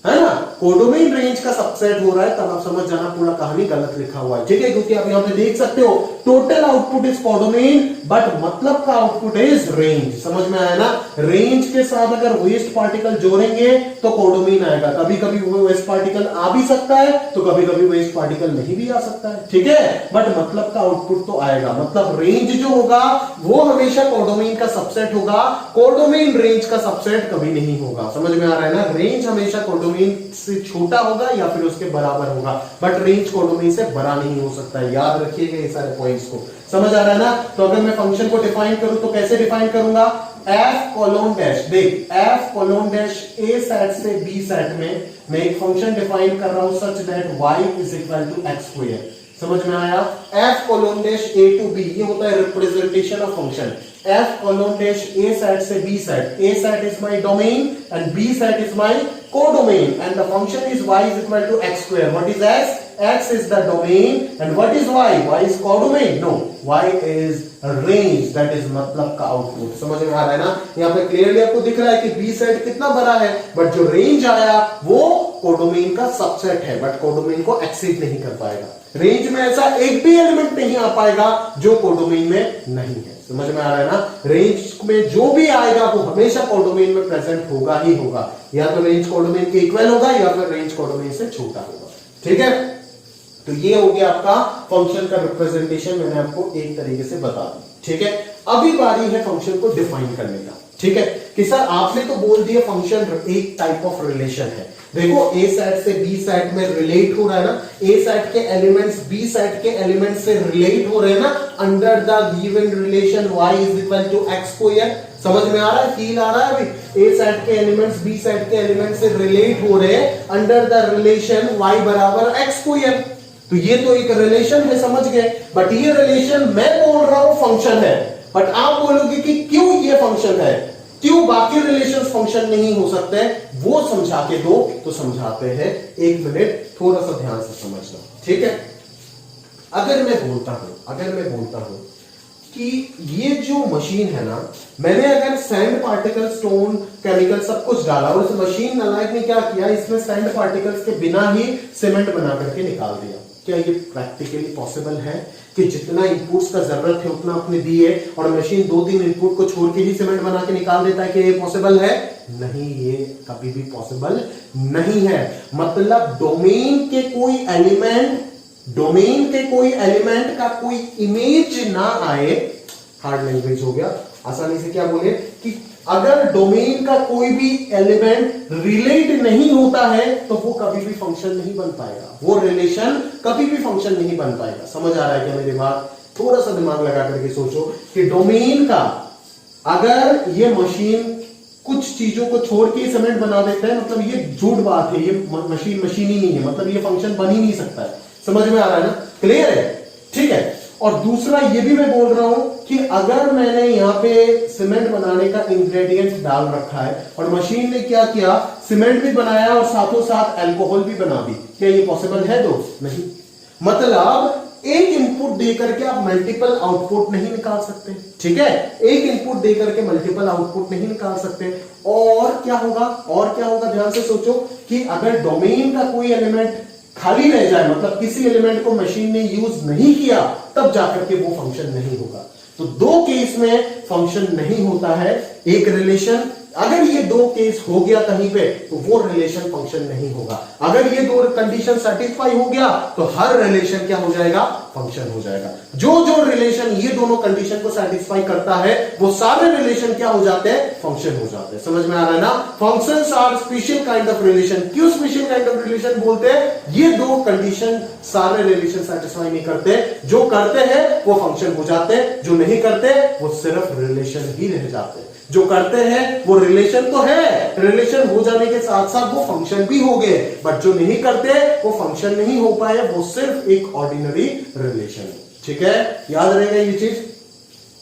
है ना, कोडोमेन रेंज का सबसेट हो रहा है, तब आप समझ जाना पूरा कहानी गलत लिखा हुआ है। ठीक है, क्योंकि आप यहां पे देख सकते हो total output is codomain but मतलब का आउटपुट इज रेंज। समझ में आया ना, रेंज के साथ अगर वेस्ट पार्टिकल जोड़ेंगे तो कोडोमेन आएगा। कभी कभी वो वेस्ट पार्टिकल आ भी सकता है तो कभी कभी वेस्ट पार्टिकल नहीं भी आ सकता है, ठीक है, बट मतलब का आउटपुट तो आएगा। मतलब रेंज जो होगा वो हमेशा कोडोमेन का सबसेट होगा, कोडोमेन रेंज का सबसेट कभी नहीं होगा। समझ में आ रहा है ना, रेंज हमेशा कोडोमेन से छोटा होगा या फिर उसके बराबर होगा, बट रेंज कोडोमेन से बड़ा नहीं हो सकता है। याद रखिएगा ये सारे पॉइंट्स को। समझ आ रहा है ना। तो अगर मैं फंक्शन को डिफाइन करूं तो कैसे डिफाइन करूंगा, एफ कोलोन डैश, देख F colon dash A set से बी सेट में मैं एक फंक्शन डिफाइन कर रहा हूं such that y is equal to x square. समझ में आया, F colon dash A to B, ये होता है representation of function. F colon dash A set से B set, A set is my domain and B set is my codomain and the function is y is equal to x square. What is x? X is the domain and what is y? Y is codomain? No, y is a range, that is मतलब का output. समझ में आ रहा है ना, यहाँ पे क्लियरली आपको दिख रहा है कि बी सेट कितना बड़ा है, बट जो रेंज आया वो कोडोमेन का सबसेट है, बट कोडोमेन को एक्सीड नहीं कर पाएगा। रेंज में ऐसा एक भी एलिमेंट नहीं आ पाएगा जो कोडोमेन में नहीं है। समझ में आ रहा है ना, रेंज में जो भी आएगा वो हमेशा कोडोमेन में प्रेजेंट होगा ही होगा, या तो रेंज कोडोमेन के इक्वल होगा या फिर रेंज कोडोमेन से छोटा होगा, ठीक है। तो ये हो गया आपका फंक्शन का रिप्रेजेंटेशन, मैंने आपको एक तरीके से बता दी, ठीक है। अभी बारी है फंक्शन को डिफाइन करने का, ठीक है, कि सर आपने तो बोल दिया फंक्शन एक टाइप ऑफ रिलेशन है। देखो ए सेट से बी सेट में रिलेट हो रहा है ना, ए सेट के एलिमेंट्स बी सेट के एलिमेंट से रिलेट हो रहे हैं ना, under the given relation y is equal to x square. समझ में आ रहा है, फील आ रहा है अभी, ए सेट के एलिमेंट्स बी सेट के एलिमेंट से रिलेट हो रहे हैं अंडर द रिलेशन y बराबर एक्स स्क्वायर। तो ये तो एक रिलेशन है, समझ गए, बट ये रिलेशन मैं बोल रहा हूं फंक्शन है, बट आप बोलोगे कि क्यों ये फंक्शन है, क्यों बाकी रिलेशंस फंक्शन नहीं हो सकते, वो समझा के दो। तो समझाते हैं, एक मिनट थोड़ा सा ध्यान से समझना, ठीक है। अगर मैं बोलता हूं कि ये जो मशीन है ना, मैंने अगर सैंड पार्टिकल स्टोन केमिकल सब कुछ डाला और इस मशीन नालायक ने क्या किया, इसमें सैंड पार्टिकल्स के बिना ही सीमेंट बना करके निकाल दिया, क्या ये प्रैक्टिकली पॉसिबल है कि जितना इनपुट्स का जरूरत है उतना आपने दिए और मशीन 2-3 इनपुट को छोड़ के ही सीमेंट बना के निकाल देता है, कि ये पॉसिबल है? नहीं, ये कभी भी पॉसिबल नहीं है। मतलब डोमेन के कोई एलिमेंट का कोई इमेज ना आए, हार्ड लैंग्वेज हो गया, आसानी से क्या बोले कि अगर डोमेन का कोई भी एलिमेंट रिलेट नहीं होता है तो वो कभी भी फंक्शन नहीं बन पाएगा, वो रिलेशन कभी भी फंक्शन नहीं बन पाएगा। समझ आ रहा है क्या मेरी बात? थोड़ा सा दिमाग लगा करके सोचो कि डोमेन का, अगर ये मशीन कुछ चीजों को छोड़ के सीमेंट बना देता है, मतलब ये झूठ बात है, ये मशीन ही नहीं है, मतलब ये फंक्शन बन ही नहीं सकता है। समझ में आ रहा है ना, क्लियर है, ठीक है। और दूसरा ये भी मैं बोल रहा हूं कि अगर मैंने यहां पे सीमेंट बनाने का इंग्रेडिएंट डाल रखा है और मशीन ने क्या किया, सीमेंट भी बनाया और साथों साथ अल्कोहल भी बना दी, क्या ये पॉसिबल है दोस्त? नहीं। मतलब एक इनपुट देकर के आप मल्टीपल आउटपुट नहीं निकाल सकते, ठीक है, एक इनपुट देकर के मल्टीपल आउटपुट नहीं निकाल सकते। और क्या होगा ध्यान से सोचो कि अगर डोमेन का कोई एलिमेंट खाली रह जाए, मतलब किसी एलिमेंट को मशीन ने यूज नहीं किया, तब जाकर के वो फंक्शन नहीं होगा। तो 2 केस में फंक्शन नहीं होता है, एक रिलेशन, अगर ये 2 केस हो गया कहीं पे तो वो रिलेशन फंक्शन नहीं होगा। अगर ये 2 कंडीशन सेटिस्फाई हो गया तो हर रिलेशन क्या हो जाएगा, फंक्शन हो जाएगा। जो रिलेशन ये दोनों कंडीशन को सेटिस्फाई करता है वो सारे रिलेशन क्या हो जाते हैं, फंक्शन हो जाते हैं। समझ में आ रहा है ना, functions are special kind of relation. क्यों स्पेशल काइंड ऑफ रिलेशन बोलते हैं? ये 2 कंडीशन सारे रिलेशन सेटिस्फाई नहीं करते, जो करते हैं वो फंक्शन हो जाते हैं, जो नहीं करते वो सिर्फ रिलेशन ही रह जाते हैं। जो करते हैं वो रिलेशन तो है, रिलेशन हो जाने के साथ साथ वो फंक्शन भी हो गए, बट जो नहीं करते वो फंक्शन नहीं हो पाए, वो सिर्फ एक ऑर्डिनरी रिलेशन है, ठीक है। याद रहेगा ये चीज,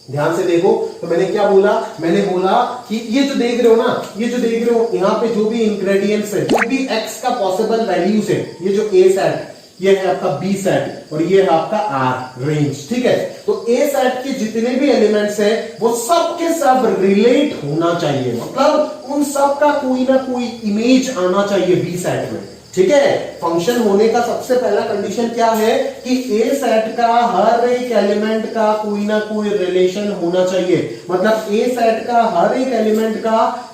ध्यान से देखो। तो मैंने क्या बोला, मैंने बोला कि ये जो देख रहे हो ना, ये जो देख रहे हो यहां पे जो भी इंग्रेडिएंट्स है, जो भी एक्स का पॉसिबल वैल्यूज है, ये जो ए सेट, ये है आपका बी सेट और ये है आपका आर रेंज, ठीक है। तो ए सेट के जितने भी एलिमेंट्स हैं वो सब के सब रिलेट होना चाहिए, मतलब उन सब का कोई ना कोई इमेज आना चाहिए बी सेट में। ठीक है। फंक्शन होने का सबसे पहला कंडीशन क्या है कि ए सेट का हर एक एलिमेंट का कोई ना कोई रिलेशन होना चाहिए। मतलब ए सेट का हर एक एलिमेंट का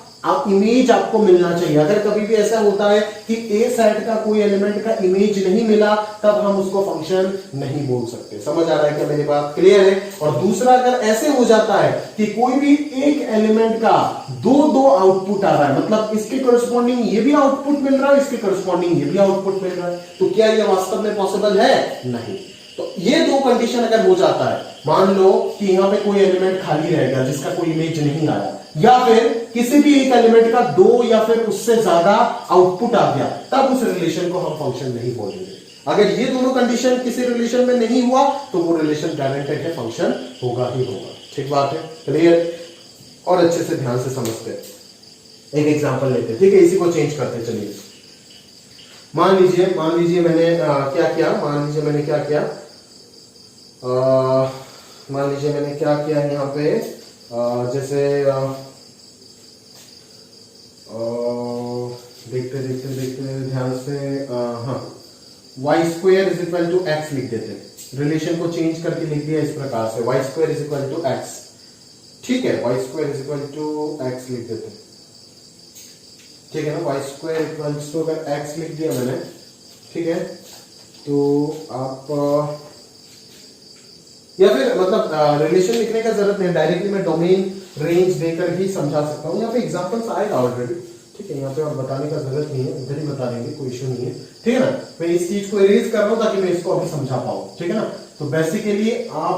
इमेज आपको मिलना चाहिए। अगर कभी भी ऐसा होता है कि ए सेट का कोई एलिमेंट का इमेज नहीं मिला, तब हम उसको फंक्शन नहीं बोल सकते। समझ आ रहा है क्या मेरी बात? क्लियर है। और दूसरा, अगर ऐसे हो जाता है कि कोई भी एक एलिमेंट का दो आउटपुट आ रहा है, मतलब इसके करस्पॉन्डिंग ये भी आउटपुट मिल रहा है, इसके करस्पॉन्डिंग ये भी आउटपुट मिल रहा है, तो क्या यह वास्तव में पॉसिबल है? नहीं। तो ये दो कंडीशन अगर हो जाता है, मान लो कि यहां पे कोई एलिमेंट खाली रहेगा जिसका कोई इमेज नहीं आया, या फिर किसी भी एक एलिमेंट का दो या फिर उससे ज्यादा आउटपुट आ गया, तब उस रिलेशन को हम फंक्शन नहीं बोलेंगे। अगर ये दोनों कंडीशन किसी रिलेशन में नहीं हुआ तो वो रिलेशन गारंटेड है, फंक्शन होगा ही होगा। ठीक बात है, क्लियर? और अच्छे से ध्यान से समझते हैं। एक एग्जांपल लेते हैं, ठीक है? इसी को चेंज करते चलिए। मान लीजिए मैंने क्या किया, मान लीजिए मैंने क्या किया यहाँ पे, जैसे देखते ध्यान से, हाँ, y square is equal to x लिख देते हैं। रिलेशन को चेंज करके लिख दिया इस प्रकार से, y square is equal to x. ठीक है, y square is equal to x लिख देते हैं। ठीक है ना, वाई स्क्वेयर इक्वल टू, अगर एक्स लिख दिया मैंने, ठीक है, तो आप या फिर मतलब रिलेशन लिखने का जरूरत नहीं, डायरेक्टली मैं डोमेन रेंज देकर ही समझा सकता हूं। यहाँ पे एग्जांपल्स आएगा ऑलरेडी, ठीक है, यहाँ पे और बताने का जरूरत नहीं है, इधर ही बता देंगे, कोई इशू नहीं है। ठीक है ना, मैं इस चीज को इरेज कर रहा हूं ताकि मैं इसको अभी समझा पाऊं। ठीक है ना, तो बेसिकली आप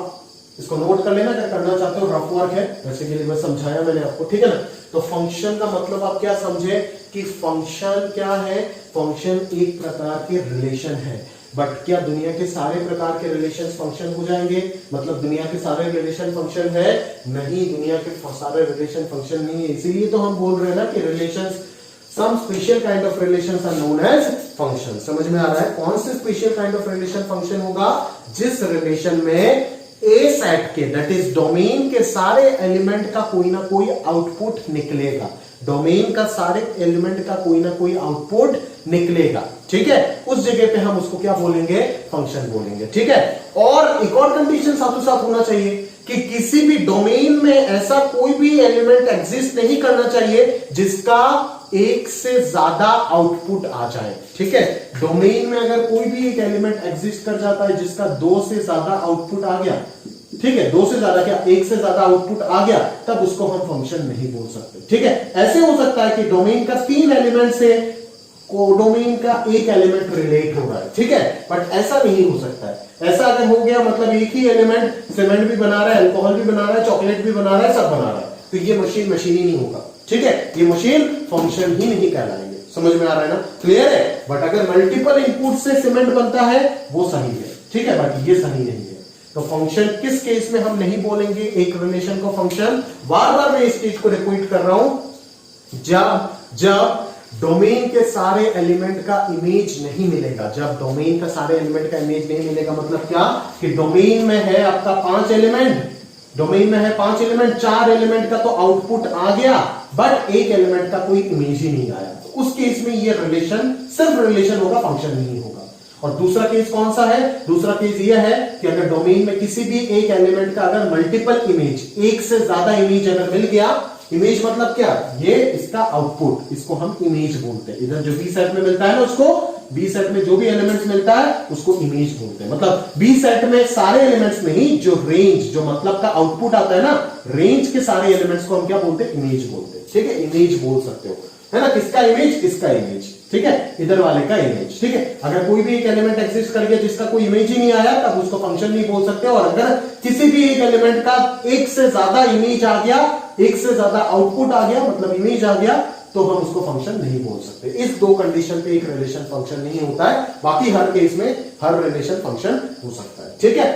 इसको नोट कर लेना, अगर करना चाहते हो, रफ वर्क है, बेसिकली बस समझाया मैंने आपको। ठीक है ना, तो फंक्शन का मतलब आप क्या समझे कि फंक्शन क्या है? फंक्शन एक प्रकार के रिलेशन है। बट क्या दुनिया के सारे प्रकार के रिलेशन फंक्शन हो जाएंगे? मतलब दुनिया के सारे रिलेशन फंक्शन है? नहीं, दुनिया के सारे रिलेशन फंक्शन नहीं है। इसीलिए तो हम बोल रहे हैं ना कि relations, some special kind of relations are known as function. समझ में आ रहा है? कौन से special kind of relation function होगा? जिस रिलेशन में ए सेट के, दैट इज डोमेन के सारे एलिमेंट का कोई ना कोई आउटपुट निकलेगा। डोमेन का सारे एलिमेंट का कोई ना कोई आउटपुट निकलेगा। ठीक है, उस जगह पे हम उसको क्या बोलेंगे? फंक्शन बोलेंगे। ठीक है, और एक और कंडीशन साथों साथ होना चाहिए कि किसी भी डोमेन में ऐसा कोई भी एलिमेंट एग्जिस्ट नहीं करना चाहिए जिसका एक से ज्यादा आउटपुट आ जाए। ठीक है, डोमेन में अगर कोई भी एक एलिमेंट एग्जिस्ट कर जाता है जिसका दो से ज्यादा आउटपुट आ गया, ठीक है, दो से ज्यादा क्या, एक से ज्यादा आउटपुट आ गया, तब उसको हम फंक्शन नहीं बोल सकते। ठीक है, ऐसे हो सकता है कि डोमेन का 3 एलिमेंट से कोडोमेन का एक एलिमेंट रिलेट हो रहा है। ठीक है, बट ऐसा नहीं हो सकता है। ऐसा अगर हो गया, मतलब एक ही एलिमेंट सीमेंट भी बना रहा है, अल्कोहल भी बना रहा है, चॉकलेट भी बना रहा है, सब बना रहा है, तो ये मशीन ही नहीं होगा। ठीक है, ये मशीन फंक्शन ही नहीं कहलाएंगे। समझ में आ रहा है ना? क्लियर है? बट अगर मल्टीपल इनपुट से सीमेंट बनता है वो सही है। ठीक है, बट ये सही नहीं है। तो फंक्शन किस केस में हम नहीं बोलेंगे एक रिलेशन को फंक्शन? बार बार मैं इस चीज को रिपीट कर रहा हूं, जब डोमेन के सारे एलिमेंट का इमेज नहीं मिलेगा। जब डोमेन का सारे एलिमेंट का इमेज नहीं मिलेगा, मतलब क्या कि डोमेन में है आपका 5 एलिमेंट, डोमेन में है 5 एलिमेंट, 4 एलिमेंट का तो आउटपुट आ गया, बट एक एलिमेंट का कोई इमेज ही नहीं आया, तो उस केस में ये रिलेशन सिर्फ रिलेशन होगा, फंक्शन नहीं होगा। और दूसरा केस कौन सा है? दूसरा केस यह है कि अगर डोमेन में किसी भी एक एलिमेंट का अगर मल्टीपल इमेज, एक से ज्यादा इमेज अगर मिल गया, इमेज मतलब क्या, ये इसका आउटपुट, इसको हम इमेज बोलते हैं। इधर जो बी सेट में मिलता है ना, उसको बी सेट में जो भी एलिमेंट्स मिलता है उसको इमेज बोलते हैं। मतलब बी सेट में सारे एलिमेंट्स नहीं, जो रेंज, जो मतलब का आउटपुट आता है ना, रेंज के सारे एलिमेंट्स को हम क्या बोलते हैं? इमेज बोलते हैं। ठीक है, इमेज बोल सकते हो, है ना? किसका इमेज? इसका इमेज। ठीक है, इधर वाले का इमेज। ठीक है, अगर कोई भी एक एलिमेंट एग्जिस्ट कर गया जिसका कोई इमेज ही नहीं आया, तब उसको फंक्शन नहीं बोल सकते। और अगर किसी भी एक एलिमेंट का एक से ज्यादा इमेज आ गया, एक से ज्यादा आउटपुट आ गया, मतलब इमेज आ गया, तो हम उसको फंक्शन नहीं बोल सकते। इस दो कंडीशन पे एक रिलेशन फंक्शन नहीं होता है, बाकी हर केस में हर रिलेशन फंक्शन हो सकता है। ठीक है,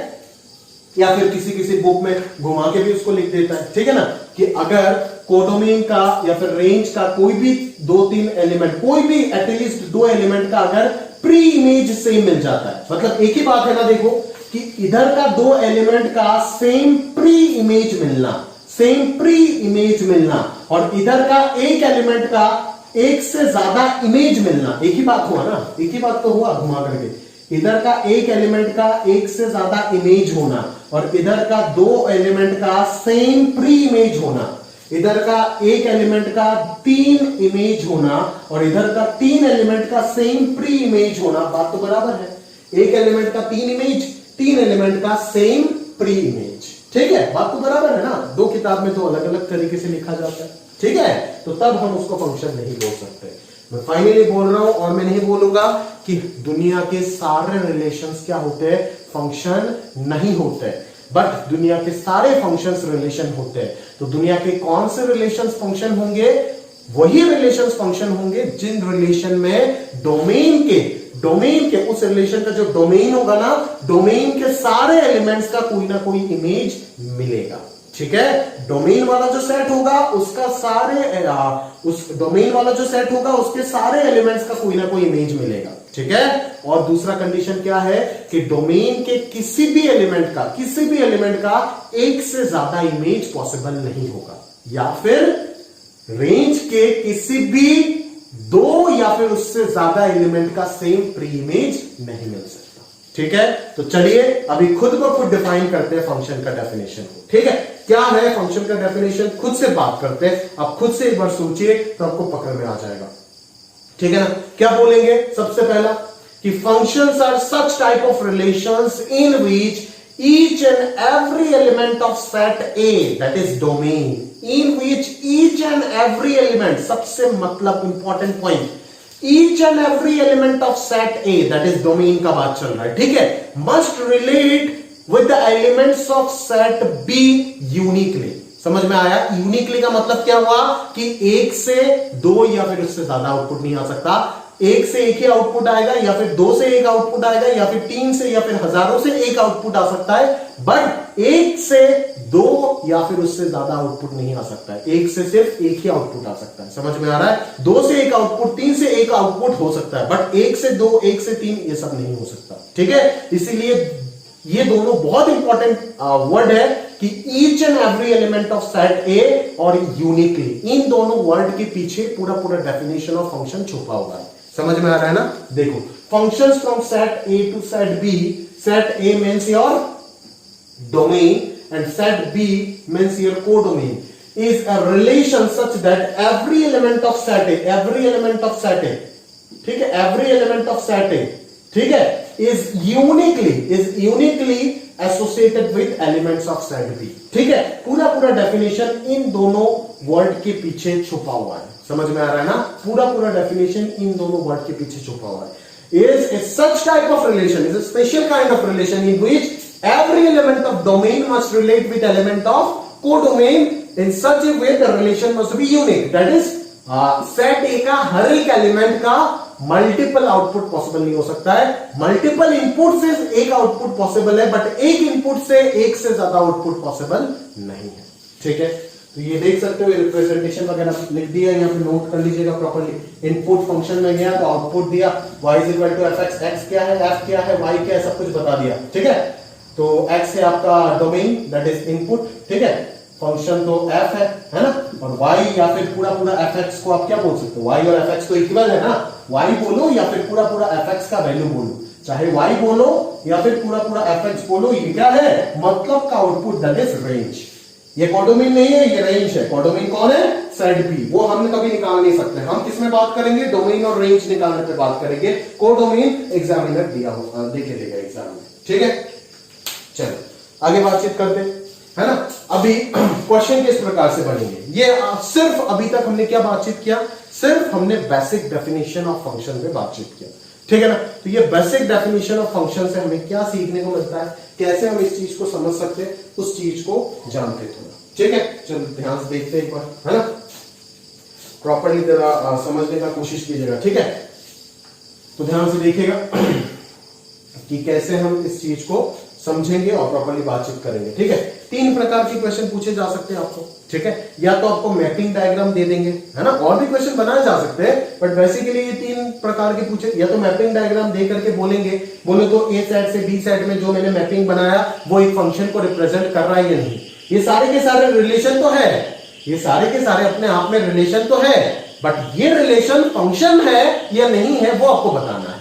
या फिर किसी बुक में घुमा के भी उसको लिख देता है। ठीक है ना, कि अगर कोडोमेन का या फिर रेंज का कोई भी 2-3 एलिमेंट, कोई भी एटलीस्ट 2 एलिमेंट का अगर प्री इमेज सेम मिल जाता है, मतलब एक ही बात है ना, देखो कि इधर का 2 एलिमेंट का सेम प्री इमेज मिलना, सेम प्री इमेज मिलना, और इधर का एक एलिमेंट का एक से ज्यादा इमेज मिलना, एक ही बात हुआ ना, एक ही बात तो हुआ घुमा करके। इधर का एक एलिमेंट का एक से ज्यादा इमेज होना और इधर का दो एलिमेंट का सेम प्री इमेज होना, इधर का एक एलिमेंट का 3 इमेज होना और इधर का 3 एलिमेंट का सेम प्री इमेज होना, बात तो बराबर है। एक एलिमेंट का 3 इमेज, 3 एलिमेंट का सेम प्री इमेज, ठीक है, बात तो बराबर है ना। दो किताब में तो अलग अलग तरीके से लिखा जाता है, ठीक है, तो तब हम उसको फंक्शन नहीं बोल सकते। मैं फाइनली बोल रहा हूं और मैं नहीं बोलूंगा कि दुनिया के सारे रिलेशंस क्या होते हैं, फंक्शन नहीं होते, बट दुनिया के सारे फंक्शंस रिलेशन होते हैं। तो दुनिया के कौन से रिलेशंस फंक्शन होंगे, वही रिलेशंस फंक्शन होंगे जिन रिलेशन में डोमेन के उस रिलेशन का जो डोमेन होगा ना, डोमेन के सारे एलिमेंट्स का कोई ना कोई इमेज मिलेगा, ठीक है। डोमेन वाला जो सेट होगा उसका उस डोमेन वाला जो सेट होगा उसके सारे एलिमेंट्स का कोई ना कोई इमेज मिलेगा, ठीक है। और दूसरा कंडीशन क्या है कि डोमेन के किसी भी एलिमेंट का एक से ज्यादा इमेज पॉसिबल नहीं होगा, या फिर रेंज के किसी भी 2 या फिर उससे ज्यादा एलिमेंट का सेम प्री इमेज नहीं मिल सकता, ठीक है। तो चलिए अभी खुद को खुद डिफाइन करते हैं फंक्शन का डेफिनेशन को, ठीक है। क्या है फंक्शन का डेफिनेशन, खुद से बात करते हैं। आप खुद से एक बार सोचिए तो आपको पकड़ में आ जाएगा, ठीक है ना। क्या बोलेंगे सबसे पहला कि functions are such type of relations in which each and every element of set A, that is domain, in which each and every element, सबसे मतलब important point, each and every element of set A, that is domain का बात चल रहा है, ठीक है, must relate with the elements of set B uniquely। समझ में आया? यूनिकली का मतलब क्या हुआ कि एक से 2 या फिर उससे ज्यादा आउटपुट नहीं आ सकता, एक से एक ही आउटपुट आएगा या फिर 2 से एक आउटपुट आएगा या फिर 3 से या फिर हजारों से एक आउटपुट आ सकता है, बट 1 से 2 या फिर उससे ज्यादा आउटपुट नहीं आ सकता है। 1 से सिर्फ एक ही आउटपुट आ सकता है, समझ में आ रहा है? 2 से एक आउटपुट, 3 से एक आउटपुट हो सकता है, बट 1 से 2, 1 से 3 ये सब नहीं हो सकता, ठीक है। इसीलिए ये दोनों बहुत इंपॉर्टेंट वर्ड है कि each and every element of set ए और यूनिकली, इन दोनों वर्ड के पीछे पूरा डेफिनेशन ऑफ फंक्शन छुपा हुआ है। समझ में आ रहा है ना? देखो, functions from set A to set B, set A means your domain and set B means your codomain, is a relation such that every element of set A, ठीक है, every element of set A, ठीक है, is uniquely associated with elements of set B, ठीक है। पूरा definition in दोनों word के पीछे छुपा हुआ है, समझ में आ रहा है ना? पूरा डेफिनेशन इन दोनों वर्ड के पीछे छुपा हुआ है। Is a such type of relation, is a special kind of relation in which every element of domain must relate with element of codomain in such a way the relation must be unique, that is set ए का हर एक element का multiple output possible नहीं हो सकता है। Multiple input से एक output possible है, बट एक इनपुट से एक से ज्यादा आउटपुट पॉसिबल नहीं है, ठीक है। तो ये देख सकते हो, रिप्रेजेंटेशन वगैरह लिख दिया, यहाँ पे नोट कर लीजिएगा प्रॉपर्ली। इनपुट फंक्शन में गया तो आउटपुट दिया, y equal to F x, x क्या है, f क्या है, y क्या है, सब कुछ बता दिया, ठीक है। तो x है आपका डोमेन, दैट इज इनपुट, ठीक है। फंक्शन तो f है ना, और y या फिर पूरा fx को आप क्या बोल सकते हो, y और fx तो इक्वल है ना, y बोलो या फिर पूरा fx का वैल्यू बोलो, चाहे y बोलो या फिर पूरा fx बोलो, ये क्या है, मतलब का आउटपुट, दैट इज रेंज। ये कोडोमेन नहीं है, ये रेंज है। कोडोमेन कौन है, सेट बी, वो हम कभी निकाल नहीं सकते। हम किस में बात करेंगे, डोमेन और रेंज निकालने पे बात करेंगे। कोडोमेन एग्जामिनर दिया हो, देखे देगा एग्जाम में, ठीक है। चलो आगे बातचीत करते है ना। अभी क्वेश्चन किस प्रकार से बनेंगे, ये सिर्फ अभी तक हमने क्या बातचीत किया, सिर्फ हमने बेसिक डेफिनेशन ऑफ फंक्शन पे बातचीत किया, ठीक है ना। तो ये बेसिक डेफिनेशन ऑफ फंक्शन से हमें क्या सीखने को मिलता है, कैसे हम इस चीज को समझ सकते हैं, उस चीज को जानते थोड़ा, ठीक है। चलो ध्यान से देखते एक बार, है ना, प्रॉपर्ली जरा समझने का कोशिश कीजिएगा, ठीक है। तो ध्यान से देखिएगा कि कैसे हम इस चीज को समझेंगे और प्रॉपर्ली बातचीत करेंगे, ठीक है। 3 प्रकार के क्वेश्चन पूछे जा सकते हैं आपको, ठीक है। या तो आपको मैपिंग डायग्राम दे देंगे, है ना, और भी क्वेश्चन बनाए जा सकते हैं, बट बेसिकली ये 3 प्रकार के पूछे, या तो मैपिंग डायग्राम दे करके बोलेंगे, बोले तो ए सेट से बी सेट में जो मैंने मैपिंग बनाया वो एक फंक्शन को रिप्रेजेंट कर रहा है या नहीं। ये सारे के सारे रिलेशन तो है, ये सारे के सारे अपने आप में रिलेशन तो है, बट ये रिलेशन फंक्शन है या नहीं है वो आपको बताना है,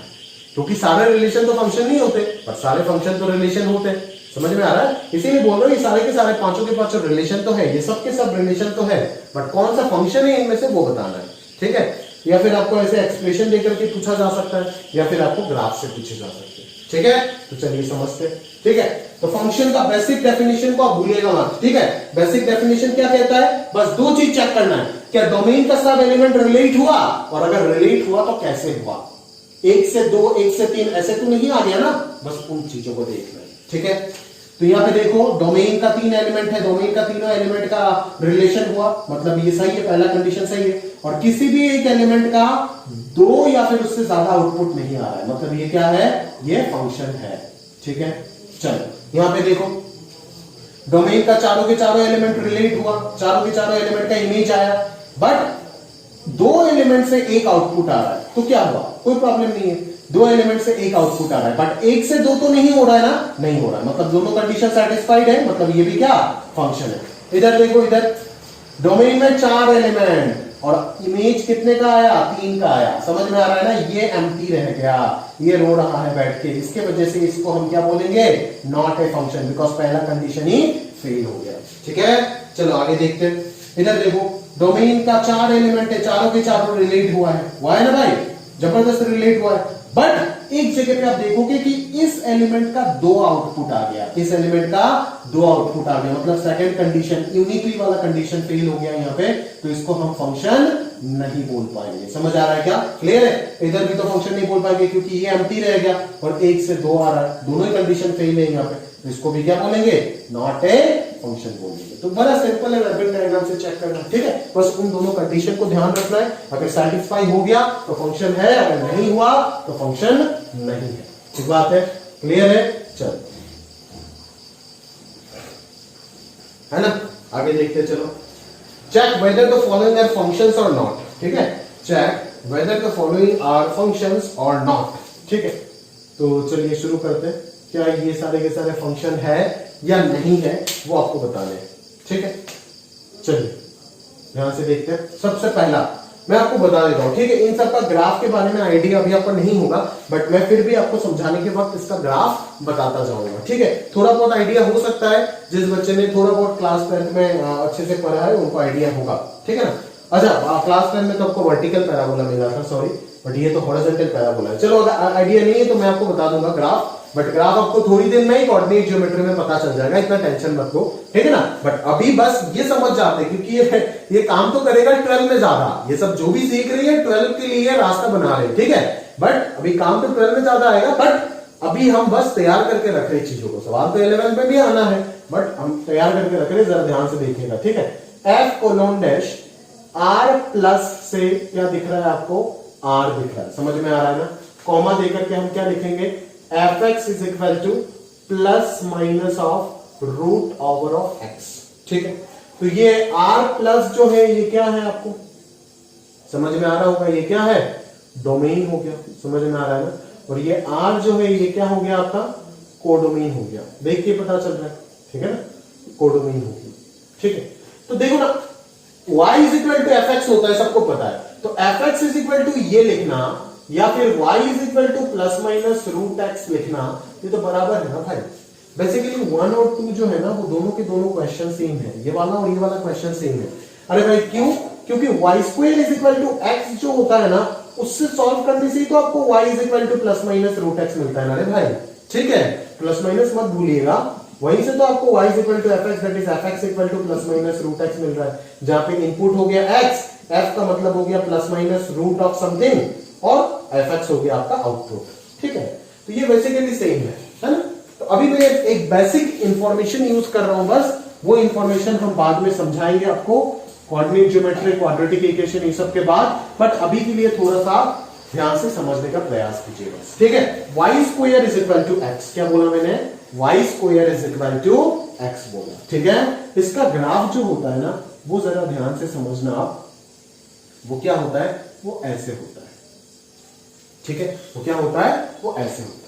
क्योंकि सारे रिलेशन तो फंक्शन नहीं होते, पर सारे फंक्शन तो रिलेशन होते हैं। समझ में आ रहा है? इसीलिए बोल रहा हूं ये सारे के सारे पांचों के पांचों रिलेशन तो है, ये सब के सब रिलेशन तो है, बट कौन सा फंक्शन है इनमें से वो बताना है। ठीक है, या फिर आपको ऐसे एक्सप्रेशन देकर के पूछा जा सकता है, या फिर आपको ग्राफ से पूछे जा सकते हैं। ठीक है, तो चलिए समझते हैं। ठीक है, तो फंक्शन का बेसिक डेफिनेशन को आप भूलिएगा मत। ठीक है, बेसिक डेफिनेशन क्या कहता है? बस दो चीज चेक करना है, क्या डोमेन का सब एलिमेंट रिलेट हुआ, और अगर रिलेट हुआ तो कैसे हुआ। 1 से 2, 1 से 3 ऐसे तो नहीं आ गया ना, बस उन चीजों को देखना है। ठीक है, तो यहां पे देखो डोमेन का 3 एलिमेंट है, डोमेन का तीनों एलिमेंट का रिलेशन हुआ, मतलब ये सही है, पहला कंडीशन सही है। और किसी भी एक एलिमेंट का 2 या फिर उससे ज्यादा आउटपुट नहीं आ रहा है, मतलब ये क्या है? ये फंक्शन है। ठीक है, चलो यहां पे देखो डोमेन का चारों के चारों एलिमेंट रिलेट हुआ, चारों के चारों एलिमेंट का इमेज आया, बट 2 एलिमेंट से एक आउटपुट आ रहा है, तो क्या हुआ? कोई प्रॉब्लम नहीं है, 2 एलिमेंट से एक आउटपुट आ रहा है, बट 1 से 2 तो नहीं हो रहा है ना, नहीं हो रहा है, मतलब दोनों कंडीशन सेटिस्फाइड है, मतलब ये भी क्या फंक्शन है। इधर देखो, इधर डोमेन में 4 एलिमेंट और इमेज कितने का आया? 3 का आया। समझ में आ रहा है ना? ये एम्प्टी रह गया, ये रो रहा है बैठ के, इसके वजह से इसको हम क्या बोलेंगे? नॉट ए फंक्शन, बिकॉज पहला कंडीशन ही फेल हो गया। ठीक है, चलो आगे देखते हैं। इधर देखो डोमेन का 4 एलिमेंट है, चारों के चारों रिलेट हुआ है ना भाई? जबरदस्त रिलेट हुआ है, बट एक जगह पे आप देखोगे कि इस एलिमेंट का 2 आउटपुट आ गया, इस एलिमेंट का 2 आउटपुट आ गया, मतलब सेकंड कंडीशन, यूनिकली वाला कंडीशन फेल हो गया यहां पे, तो इसको हम फंक्शन नहीं बोल पाएंगे। समझ आ रहा है क्या? क्लियर है? इधर भी तो फंक्शन नहीं बोल पाएंगे क्योंकि ये एम्प्टी रह गया और 1 से 2 आ रहा है, दोनों ही कंडीशन फेल है यहां पे, तो इसको भी क्या बोलेंगे? नॉट ए फंक्शन बोलेंगे। तो बड़ा सिंपल है, वेन डायग्राम से चेक करना। ठीक है, बस उन दोनों कंडीशन को ध्यान रखना है, अगर सेटिस्फाई हो गया तो फंक्शन है, अगर नहीं हुआ तो फंक्शन नहीं है। ठीक बात है? क्लियर है? चलो, है ना? आगे देखते चलो। Check whether the following are functions or not. ठीक है, check whether the following are functions or not. ठीक है, तो चलिए शुरू करते हैं। क्या ये सारे के सारे फंक्शन है या नहीं है वो आपको बताने हैं। ठीक है, चलिए ध्यान से देखते हैं। सबसे पहला मैं आपको बता देता हूं, ठीक है, इन सब का ग्राफ के बारे में आइडिया अभी आपको नहीं होगा, बट मैं फिर भी आपको समझाने के वक्त इसका ग्राफ बताता जाऊंगा। ठीक है, थोड़ा बहुत आइडिया हो सकता है, जिस बच्चे ने थोड़ा बहुत क्लास 10 में अच्छे से पढ़ा है उनको आइडिया होगा। ठीक है ना? अच्छा, क्लास 10 में तो आपको वर्टिकल पैराबोला मिला था, सॉरी, बट ये तो हॉरिजॉन्टल पैराबोला है। चलो, अगर आइडिया नहीं है तो मैं आपको बता दूंगा ग्राफ, बट ग्राफ आपको थोड़ी देर में ही कोऑर्डिनेट ज्योमेट्री में पता चल जाएगा, इतना टेंशन मत लो। ठीक है ना? बट अभी बस ये समझ जाते हैं, क्योंकि ये काम तो करेगा 12 में ज्यादा, ये सब जो भी सीख रही है 12 के लिए रास्ता बना रहे हैं। ठीक है, बट अभी काम तो 12 में ज्यादा आएगा, बट अभी हम बस तैयार करके रख रहे चीजों को। सवाल तो 11 में भी आना है, बट हम तैयार करके रख रहे, जरा ध्यान से देखिएगा। ठीक है, f colon dash R plus से क्या दिख रहा है आपको? आर दिख रहा है। समझ में आ रहा है ना? कॉमा देकर के हम क्या लिखेंगे? F x is equal to plus minus of root over of x. ठीक है, तो ये आर प्लस जो है ये क्या है आपको समझ में आ रहा होगा? ये क्या है? डोमेन हो गया। समझ में आ रहा है ना? और ये आर जो है ये क्या हो गया आपका? कोडोमेन हो गया। देखिए पता चल रहा है, ठीक है ना? कोडोमेन हो गया। ठीक है, तो देखो ना, y is equal to F x होता है, सबको पता है, तो f x is equal to ये लिखना या फिर y is equal to plus minus root x लिखना, ये तो बराबर है ना भाई। बेसिकली 1 और 2 जो है ना वो दोनों के दोनों क्वेश्चन सेम है, ये वाला और ये वाला क्वेश्चन सेम है। अरे भाई क्यों? क्योंकि y square is equal to x जो होता है ना, उससे सॉल्व करने से ही तो आपको y is equal to plus minus root x मिलता है ना रे भाई। ठीक है, प्लस माइनस मत भूलिएगा, वहीं से तो आपको y is equal to F X that is F X equal to plus minus root X मिल रहा है, जहां पे इनपुट हो गया x, f का मतलब हो गया plus minus root of something, और एफ एक्स हो गया आपका आउटपुट। ठीक है, तो ये बेसिकली सेम है ना? तो अभी मैं एक बेसिक इंफॉर्मेशन यूज कर रहा हूं, बस वो इंफॉर्मेशन हम बाद में समझाएंगे आपको, कोऑर्डिनेट ज्योमेट्री, क्वाड्रेटिक इक्वेशन, ये सब के बाद, बट अभी के लिए थोड़ा सा ध्यान से समझने का प्रयास कीजिए बस। ठीक है, y square is equal to x, क्या बोला मैंने? y square is equal to x बोला। ठीक है, इसका ग्राफ जो होता है ना वो जरा ध्यान से समझना आप, वो क्या होता है? वो ऐसे होता है। ठीक है, वो क्या होता है? वो ऐसे होता है।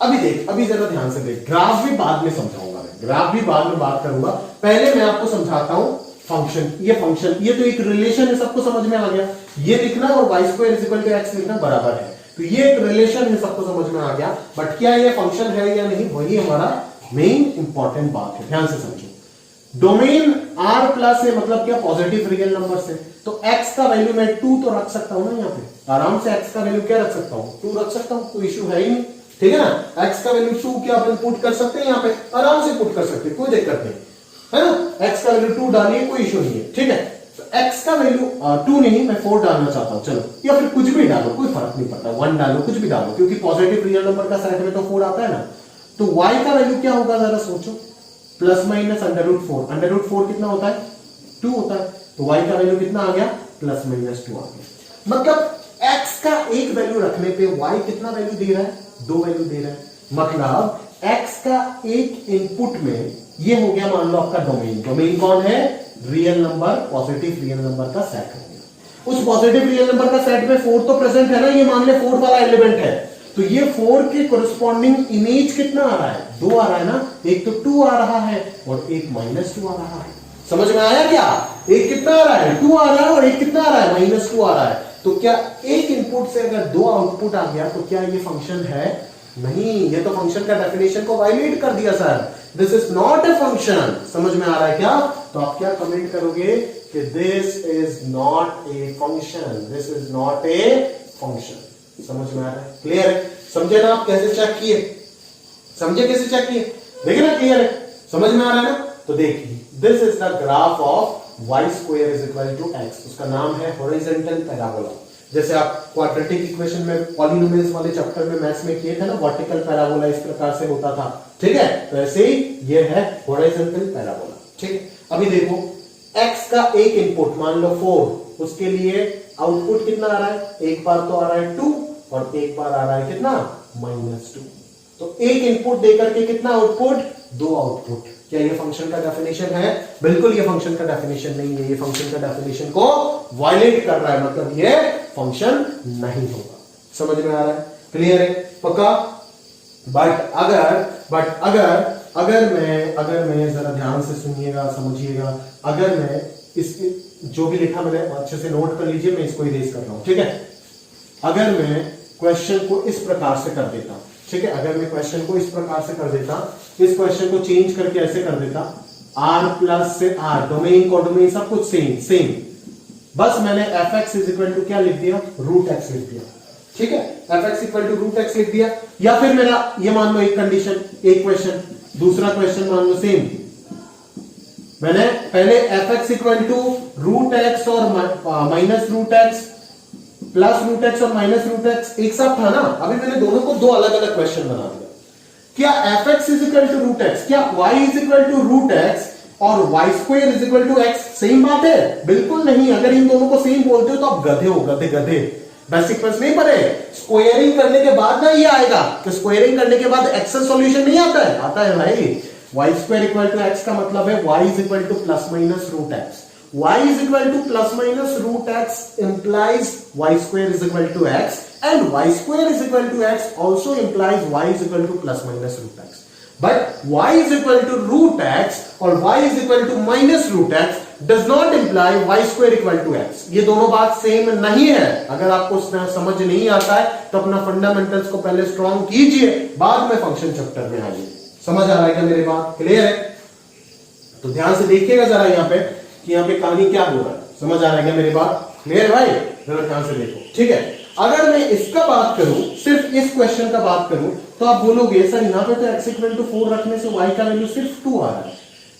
अभी देख, अभी जरा ध्यान से देख, ग्राफ भी बाद में समझाऊंगा मैं, ग्राफ भी बाद में बात करूंगा, पहले मैं आपको समझाता हूं फंक्शन, ये फंक्शन, ये तो एक रिलेशन है, सबको समझ में आ गया। ये लिखना और y square is equal to x लिखना बराबर है, तो ये एक रिलेशन है, सबको समझ में आ गया। बट क्या ये फंक्शन है या नहीं, वही हमारा मेन इंपॉर्टेंट बात है, ध्यान से समझो। डोमेन आर प्लस है, मतलब क्या, पॉजिटिव रियल नंबर से, तो x का वैल्यू मैं 2 तो रख सकता हूं ना, यहाँ पे आराम से x का वैल्यू क्या रख सकता हूं, 2 रख सकता हूं, कोई इशू है ही नहीं, ठीक है ना। x का वैल्यू 2 क्या अपन पुट कर सकते हैं, यहाँ पे आराम से पुट कर सकते हैं, कोई दिक्कत नहीं है ना। x का वैल्यू 2 डालिए, कोई इशू नहीं है, ठीक है। तो x का वैल्यू 2 नहीं, मैं 4 डालना चाहता हूं, चलो, या फिर कुछ भी डालो, कोई फर्क नहीं पड़ता, 1 डालो, कुछ भी डालो, क्योंकि पॉजिटिव रियल नंबर का सेट में तो 4 आता है ना। तो y का वैल्यू क्या होगा, जरा सोचो, प्लस माइनस √4, √4 कितना होता है, 2 होता है, तो y का वैल्यू कितना आ गया, प्लस माइनस 2 आ गया। मतलब x का एक वैल्यू रखने पे y कितना वैल्यू दे रहा है, 2 वैल्यू दे रहा है। मतलब x का एक इनपुट में ये हो गया, मान लो आपका डोमेन, डोमेन कौन है, real number, positive real number का सेट हो गया। उस पॉजिटिव रियल नंबर का सेट में 4 तो प्रेजेंट है ना, ये मान ले 4 वाला एलिमेंट है, तो ये 4 के कोरिस्पॉन्डिंग इमेज कितना आ रहा है, 2 आ रहा है ना, एक तो 2 आ रहा है और एक -2 आ रहा है। समझ में आया क्या, एक कितना आ रहा है, 2 आ रहा है, और एक कितना आ रहा है, -2 आ रहा है। तो क्या एक इनपुट से अगर 2 आउटपुट आ गया तो क्या ये फंक्शन है, नहीं, ये तो फंक्शन का डेफिनेशन को वायलेट कर दिया sir, this is not a function. समझ में आ रहा है क्या, तो आप क्या कमेंट करोगे कि this is not a function, this is not a function. समझ में आ रहा है, क्लियर है, समझे ना आप, कैसे चेक किए, समझे कैसे चेक किए, देखिए ना, क्लियर है, समझ में आ रहा है ना। तो देखिए, this is the graph of y square is equal to x, उसका नाम है हॉरिजॉन्टल पैराबोला। जैसे आप क्वाड्रेटिक इक्वेशन में पॉलिनोमियल्स वाले चैप्टर में मैथ्स में किए थे ना, वर्टिकल पैराबोला इस प्रकार से होता था, ठीक है, तो ऐसे ही ये है हॉरिजॉन्टल पैराबोला, ठीक है। अभी देखो, x का एक इनपुट मान लो 4, उसके लिए आउटपुट कितना आ रहा है, एक बार तो आ रहा है 2 और एक बार आ रहा है कितना, -2। तो एक इनपुट देकर के कितना आउटपुट, 2 आउटपुट। क्या ये फंक्शन का डेफिनेशन है, बिल्कुल ये फंक्शन का डेफिनेशन नहीं है, ये फंक्शन का डेफिनेशन को वायलेट कर रहा है, मतलब ये फंक्शन नहीं होगा। समझ में आ रहा है, क्लियर है, पक्का। अगर मैं जरा ध्यान से सुनिएगा, समझिएगा, अगर मैं इस जो भी लिखा मैंने अच्छे से नोट कर लीजिए, मैं इसको इरेज कर रहा हूं, ठीक है। अगर मैं क्वेश्चन को इस प्रकार से कर देता, ठीक है, अगर मैं क्वेश्चन को इस प्रकार से कर देता, इस क्वेश्चन को चेंज करके ऐसे कर देता, r प्लस से r, डोमेन को डोमेन सब कुछ सेम, बस मैंने fx इज इक्वल टू क्या लिख दिया, √x लिख दिया, ठीक है, fx इक्वल टू √x लिख दिया। या फिर मेरा ये मान लो एक कंडीशन, एक क्वेश्चन, दूसरा क्वेश्चन मान लो सेम, मैंने पहले fx इक्वल टू √x और -√x प्लस √x और -√x एक साथ था ना, अभी मैंने दोनों को 2 अलग अलग क्वेश्चन बना दिया। क्या fx is equal to √x, क्या y is equal to √x और y square is equal to x same बात है, बिल्कुल नहीं। अगर इन दोनों को सेम बोलते हो तो आप गधे हो, गधे। बेसिक मैथ्स नहीं पढ़े, स्क्वायरिंग करने के बाद ना ये आएगा कि स्क्वायरिंग करने के बाद एक्सेल सॉल्यूशन नहीं आता है, आता है भाई। y square equal to x का मतलब है y is equal to plus minus √x, y is equal to plus minus √x implies y square is equal to x, and y square is equal to x also implies y is equal to plus minus √x. But y is equal to √x और y is equal to minus √x does not imply y square equal to x. ये दोनों बात same नहीं है। अगर आपको समझ नहीं आता है तो अपना फंडामेंटल्स को पहले स्ट्रॉन्ग कीजिए, बाद में फंक्शन चैप्टर में आइए। समझ आ रहा है क्या मेरी बात, क्लियर है? तो ध्यान से देखिएगा जरा यहाँ पे कि यहाँ पे कहानी क्या हो रहा है, समझ आ रहा है क्या मेरी बात, क्लियर भाई? जरा ध्यान से देखो, ठीक है। अगर मैं इसका बात करूं, सिर्फ इस क्वेश्चन का बात करूं, तो आप बोलोगे सर यहाँ पे तो x इक्वल टू 4 रखने से y का वैल्यू सिर्फ 2 आ रहा है,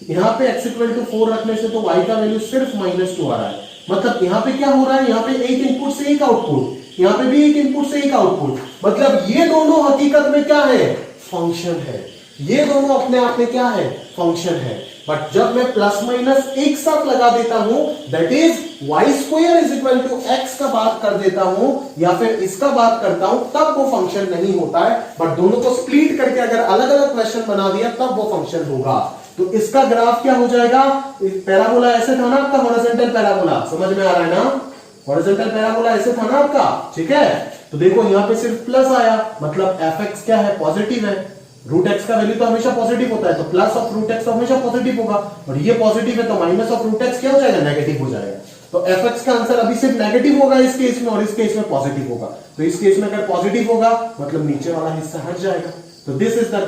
यहाँ पे x इक्वल टू 4 रखने से तो y का वैल्यू सिर्फ -2 आ रहा है। मतलब यहाँ पे क्या हो रहा है, यहाँ पे एक इनपुट से एक आउटपुट, यहाँ पे भी एक इनपुट से एक आउटपुट, मतलब ये दोनों हकीकत में क्या है, फंक्शन है। ये दोनों अपने आप में क्या है, फंक्शन है। बट जब मैं प्लस माइनस एक साथ लगा देता हूं, that is y square is equal to x का बात कर देता हूं या फिर इसका बात करता हूं, तब वो फंक्शन नहीं होता है। बट दोनों को स्प्लिट करके अगर अलग अलग क्वेश्चन बना दिया तब वो फंक्शन होगा। तो इसका ग्राफ क्या हो जाएगा, पैराबोला ऐसे था ना आपका, हॉरिजॉन्टल पैराबोला, समझ में आ रहा है ना, हॉरिजॉन्टल पैराबोला ऐसे था ना आपका, ठीक है। तो देखो यहाँ पे सिर्फ प्लस आया, मतलब fx क्या है, पॉजिटिव है, रूट एक्स का वैल्यू तो हमेशा पॉजिटिव होता है, तो प्लस ऑफ रूट एक्स तो हमेशा पॉजिटिव होगा, और ये पॉजिटिव है तो माइनस ऑफ रूट एक्स क्या हो जाएगा, नेगेटिव हो जाएगा। तो एफ एक्स का आंसर अभी सिर्फ नेगेटिव होगा इस केस में, और इस केस में पॉजिटिव होगा। तो इस केस में अगर पॉजिटिव होगा मतलब नीचे वाला हिस्सा हट जाएगा। तो this is the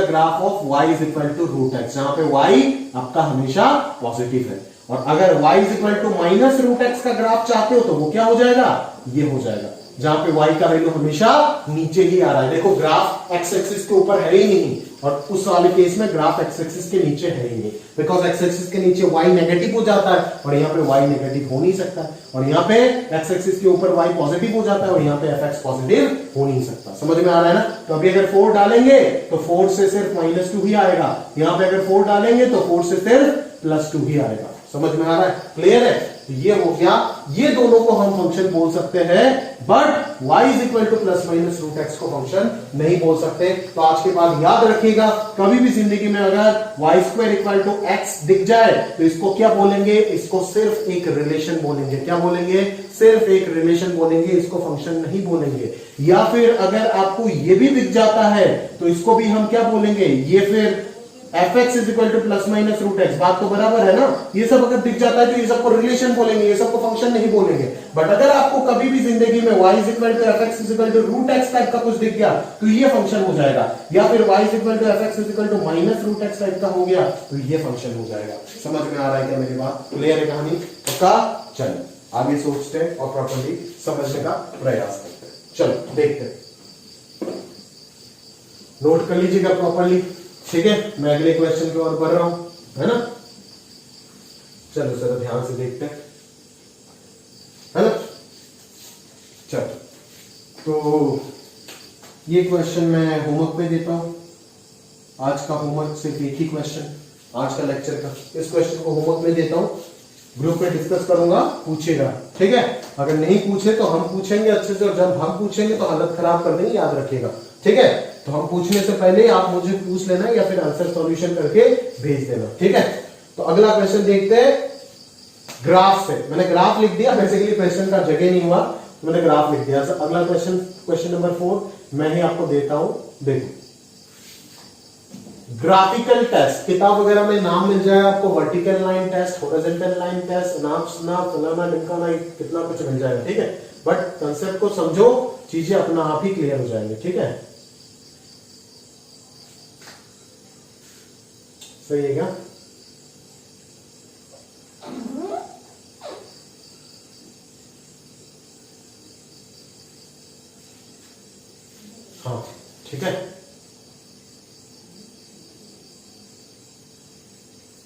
graph of y is equal to root x, जहां पे y आपका हमेशा पॉजिटिव है। और अगर y is equal to minus root x का ग्राफ चाहते हो तो वो क्या हो जाएगा, ये हो जाएगा, जहां पे y का वैल्यू हमेशा नीचे ही आ रहा है। देखो ग्राफ एक्स एक्सिस के ऊपर है ही नहीं, और उस वाले केस में ग्राफ एक्स एक्सिस के नीचे है ही नहीं, बिकॉज एक्स एक्सिस के नीचे y नेगेटिव हो जाता है, और यहाँ पे y नेगेटिव हो नहीं सकता, और यहाँ पे एक्स एक्सिस के ऊपर y पॉजिटिव हो जाता है, और यहाँ पे एफ एक्स पॉजिटिव हो नहीं सकता। समझ में आ रहा है ना। तो अभी अगर 4 डालेंगे तो 4 से सिर्फ -2 ही आएगा, यहाँ पे अगर 4 डालेंगे तो 4 से सिर्फ +2 ही आएगा। समझ में आ रहा है, क्लियर है। तो ये हो गया, ये दोनों को हम फंक्शन बोल सकते हैं, but y is equal to plus minus root x को फंक्शन नहीं बोल सकते। तो आज के बाद याद रखिएगा, कभी भी जिंदगी में अगर y² इक्वल टू एक्स दिख जाए तो इसको क्या बोलेंगे, इसको सिर्फ एक रिलेशन बोलेंगे। क्या बोलेंगे, सिर्फ एक रिलेशन बोलेंगे, इसको फंक्शन नहीं बोलेंगे। या फिर अगर आपको ये भी दिख जाता है तो इसको भी हम क्या बोलेंगे, ये फिर f x is equal to plus minus root x, बात तो बराबर है ना। ये सब अगर दिख जाता है तो ये सबको रिलेशन बोलेंगे, ये सबको फंक्शन नहीं बोलेंगे। बट अगर आपको कभी भी जिंदगी में y is equal to F x is equal to root x type का कुछ दिख गया तो ये फंक्शन हो जाएगा, या फिर y is equal to F x is equal to minus root x type का हो गया तो ये फंक्शन हो जाएगा। समझ में आ रहा है क्या मेरी बात, क्लियर है कहानी। पक्का, चलो आगे सोचते हैं और प्रॉपर्ली समझने का प्रयास करते हैं। चलो देखते हैं, नोट कर लीजिएगा प्रॉपर्ली, ठीक है। मैं अगले क्वेश्चन की ओर बढ़ रहा हूं, है ना। चलो जरा ध्यान से देखते हैं, है ना। चलो तो ये क्वेश्चन मैं होमवर्क पे देता हूं। आज का होमवर्क सिर्फ एक ही क्वेश्चन, आज का लेक्चर का, इस क्वेश्चन को होमवर्क में देता हूं, ग्रुप में डिस्कस करूंगा, पूछेगा, ठीक है। अगर नहीं पूछे तो हम पूछेंगे अच्छे से, और जब हम पूछेंगे तो हालत खराब कर देंगे, याद रखिएगा, ठीक है। तो हम पूछने से पहले आप मुझे पूछ लेना या फिर आंसर सॉल्यूशन करके भेज देना, ठीक है। तो अगला क्वेश्चन देखते हैं ग्राफ से। मैंने ग्राफ लिख दिया, बेसिकली क्वेश्चन का जगह नहीं हुआ, मैंने ग्राफ लिख दिया। अगला क्वेश्चन, क्वेश्चन नंबर 4 मैं ही आपको देता हूं। देखो ग्राफिकल टेस्ट, किताब वगैरह में नाम मिल जाए आपको, vertical line test, horizontal line test, नाप फलाना ढिमकाना, कितना कुछ मिल जाएगा, ठीक है। बट कंसेप्ट को समझो, चीजें अपना आप ही क्लियर हो जाएंगे, ठीक है। सही है क्या? हाँ ठीक है,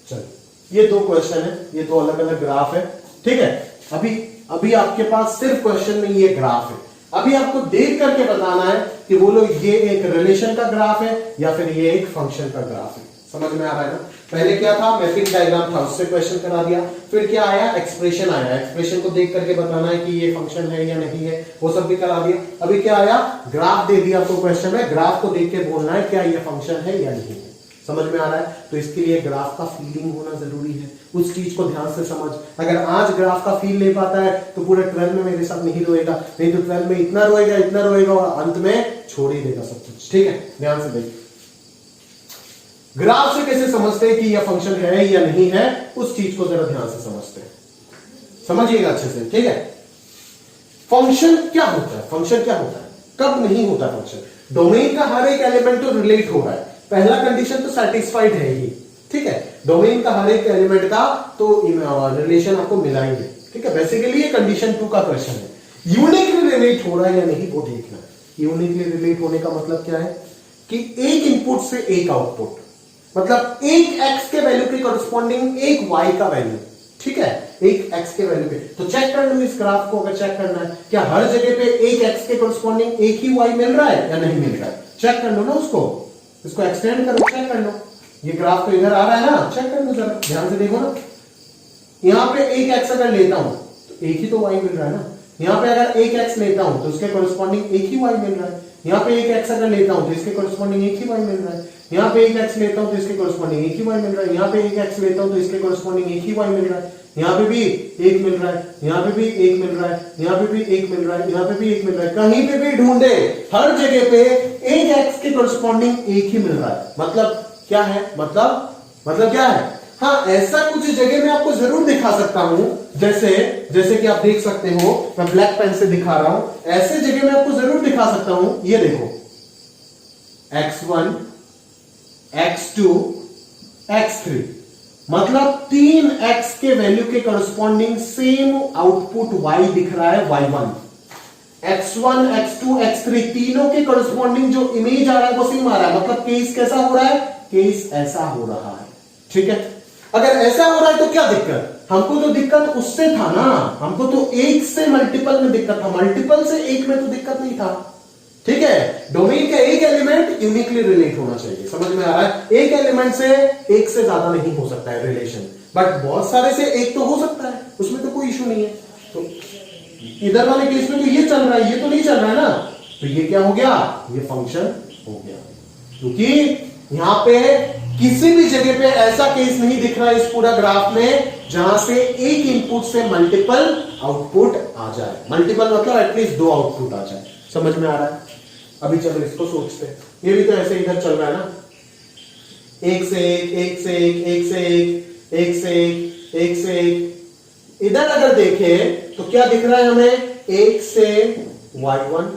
चलो ये दो क्वेश्चन है, ये दो अलग अलग ग्राफ है, ठीक है। अभी आपके पास सिर्फ क्वेश्चन में ये ग्राफ है। अभी आपको देख करके बताना है कि बोलो ये एक रिलेशन का ग्राफ है या फिर ये एक फंक्शन का ग्राफ है। समझ में आ रहा है ना। पहले क्या था, मैपिंग डायग्राम था, उससे क्वेश्चन करा दिया, फिर क्या आया, एक्सप्रेशन आया, एक्सप्रेशन को देख करके बताना है कि ये फंक्शन है या नहीं है, वो सब भी करा दिया। अभी क्या आया, ग्राफ दे दिया आपको क्वेश्चन में, ग्राफ को देख के बोलना है क्या ये फंक्शन है या नहीं है। समझ में आ रहा है। तो इसके लिए ग्राफ का फीलिंग होना जरूरी है, उस चीज को ध्यान से समझ। अगर आज ग्राफ का फील ले पाता है तो पूरे 12 में मेरे साथ नहीं रोएगा, नहीं तो 12 में इतना रोएगा और अंत में छोड़ ही देगा सब कुछ, ठीक है। ध्यान से देखिए, ग्राफ से कैसे समझते हैं कि यह फंक्शन है या नहीं है, उस चीज को जरा ध्यान से समझते हैं, समझिएगा अच्छे से, ठीक है। फंक्शन क्या होता है, फंक्शन क्या होता है, कब नहीं होता फंक्शन। डोमेन का हर एक एलिमेंट तो रिलेट हो रहा है, पहला कंडीशन तो सेटिस्फाइड है ही, ठीक है। डोमेन का हर एक एलिमेंट का तो रिलेशन आपको मिलाएंगे, ठीक है। बेसिकली ये कंडीशन 2 का क्वेश्चन है, यूनिकली रिलेट हो रहा है या नहीं वो देखना है। यूनिकली रिलेट होने का मतलब क्या है कि एक इनपुट से एक आउटपुट, मतलब एक x के वैल्यू के कॉरस्पॉन्डिंग एक y का वैल्यू, ठीक है, एक x के वैल्यू पे। तो चेक कर लो इस ग्राफ को, अगर चेक करना है क्या हर जगह पे एक x के कॉरस्पॉन्डिंग एक ही y मिल रहा है या नहीं मिल रहा है, चेक कर लो ना उसको, इसको एक्सटेंड करो, चेक कर लो। ये ग्राफ तो इधर आ रहा है ना, चेक कर लो जरा, ध्यान से देखो ना। यहां पे एक x अगर लेता हूं तो एक ही तो y मिल रहा है ना, यहाँ पे अगर एक x लेता हूं तो उसके कोरिस्पॉन्डिंग एक ही y मिल रहा है। यहाँ पे एक x अगर लेता हूं तो इसके कोरिस्पॉन्डिंग एक ही y मिल रहा है। यहाँ पे एक x लेता हूं तो इसके कोरिस्पॉन्डिंग एक ही y मिल रहा है। यहाँ पे एक x लेता हूं तो इसके कोरिस्पॉन्डिंग एक ही y मिल रहा है। यहाँ पे भी एक मिल रहा है, यहाँ पे भी एक मिल रहा है, यहाँ पे भी एक मिल रहा है, यहाँ पे भी एक मिल रहा है। कहीं पे भी ढूंढे, हर जगह पे एक x के कोरिस्पॉन्डिंग एक ही मिल रहा है। मतलब क्या है? मतलब क्या है? हाँ, ऐसा कुछ जगह मैं आपको जरूर दिखा सकता हूं, जैसे कि आप देख सकते हो, मैं ब्लैक पेन से दिखा रहा हूं। ऐसे जगह मैं आपको जरूर दिखा सकता हूं। ये देखो, x1, x2, x3, मतलब 3x के वैल्यू के करस्पॉन्डिंग सेम आउटपुट y दिख रहा है, y1। x1, x2, x3 तीनों के करस्पॉन्डिंग जो इमेज आ रहा है वो सेम आ रहा है। मतलब केस कैसा हो रहा है? केस ऐसा हो रहा है। ठीक है, अगर ऐसा हो रहा है तो क्या दिक्कत? हमको तो दिक्कत उससे था ना, हमको तो एक से मल्टीपल में दिक्कत था, मल्टीपल से एक में तो दिक्कत नहीं था। ठीक है, डोमेन का एक एलिमेंट यूनिकली रिलेट होना चाहिए। समझ में आ रहा है? एक एलिमेंट से एक से ज्यादा नहीं हो सकता है रिलेशन, बट बहुत सारे से एक तो हो सकता है, उसमें तो कोई इशू नहीं है। तो इधर वाले केस में तो ये चल रहा है, ये तो नहीं चल रहा है ना, तो ये क्या हो गया? ये फंक्शन हो गया। क्योंकि यहां पे किसी भी जगह पे ऐसा केस नहीं दिख रहा है इस पूरा ग्राफ में जहां से एक इनपुट से मल्टीपल आउटपुट आ जाए। मल्टीपल मतलब एटलीस्ट दो आउटपुट आ जाए। समझ में आ रहा है? अभी चलो इसको सोचते हैं। ये भी तो ऐसे इधर चल रहा है ना, एक से एक, एक से एक, एक से एक, एक से एक, एक से एक। इधर अगर देखें तो क्या दिख रहा है हमें? एक से y1,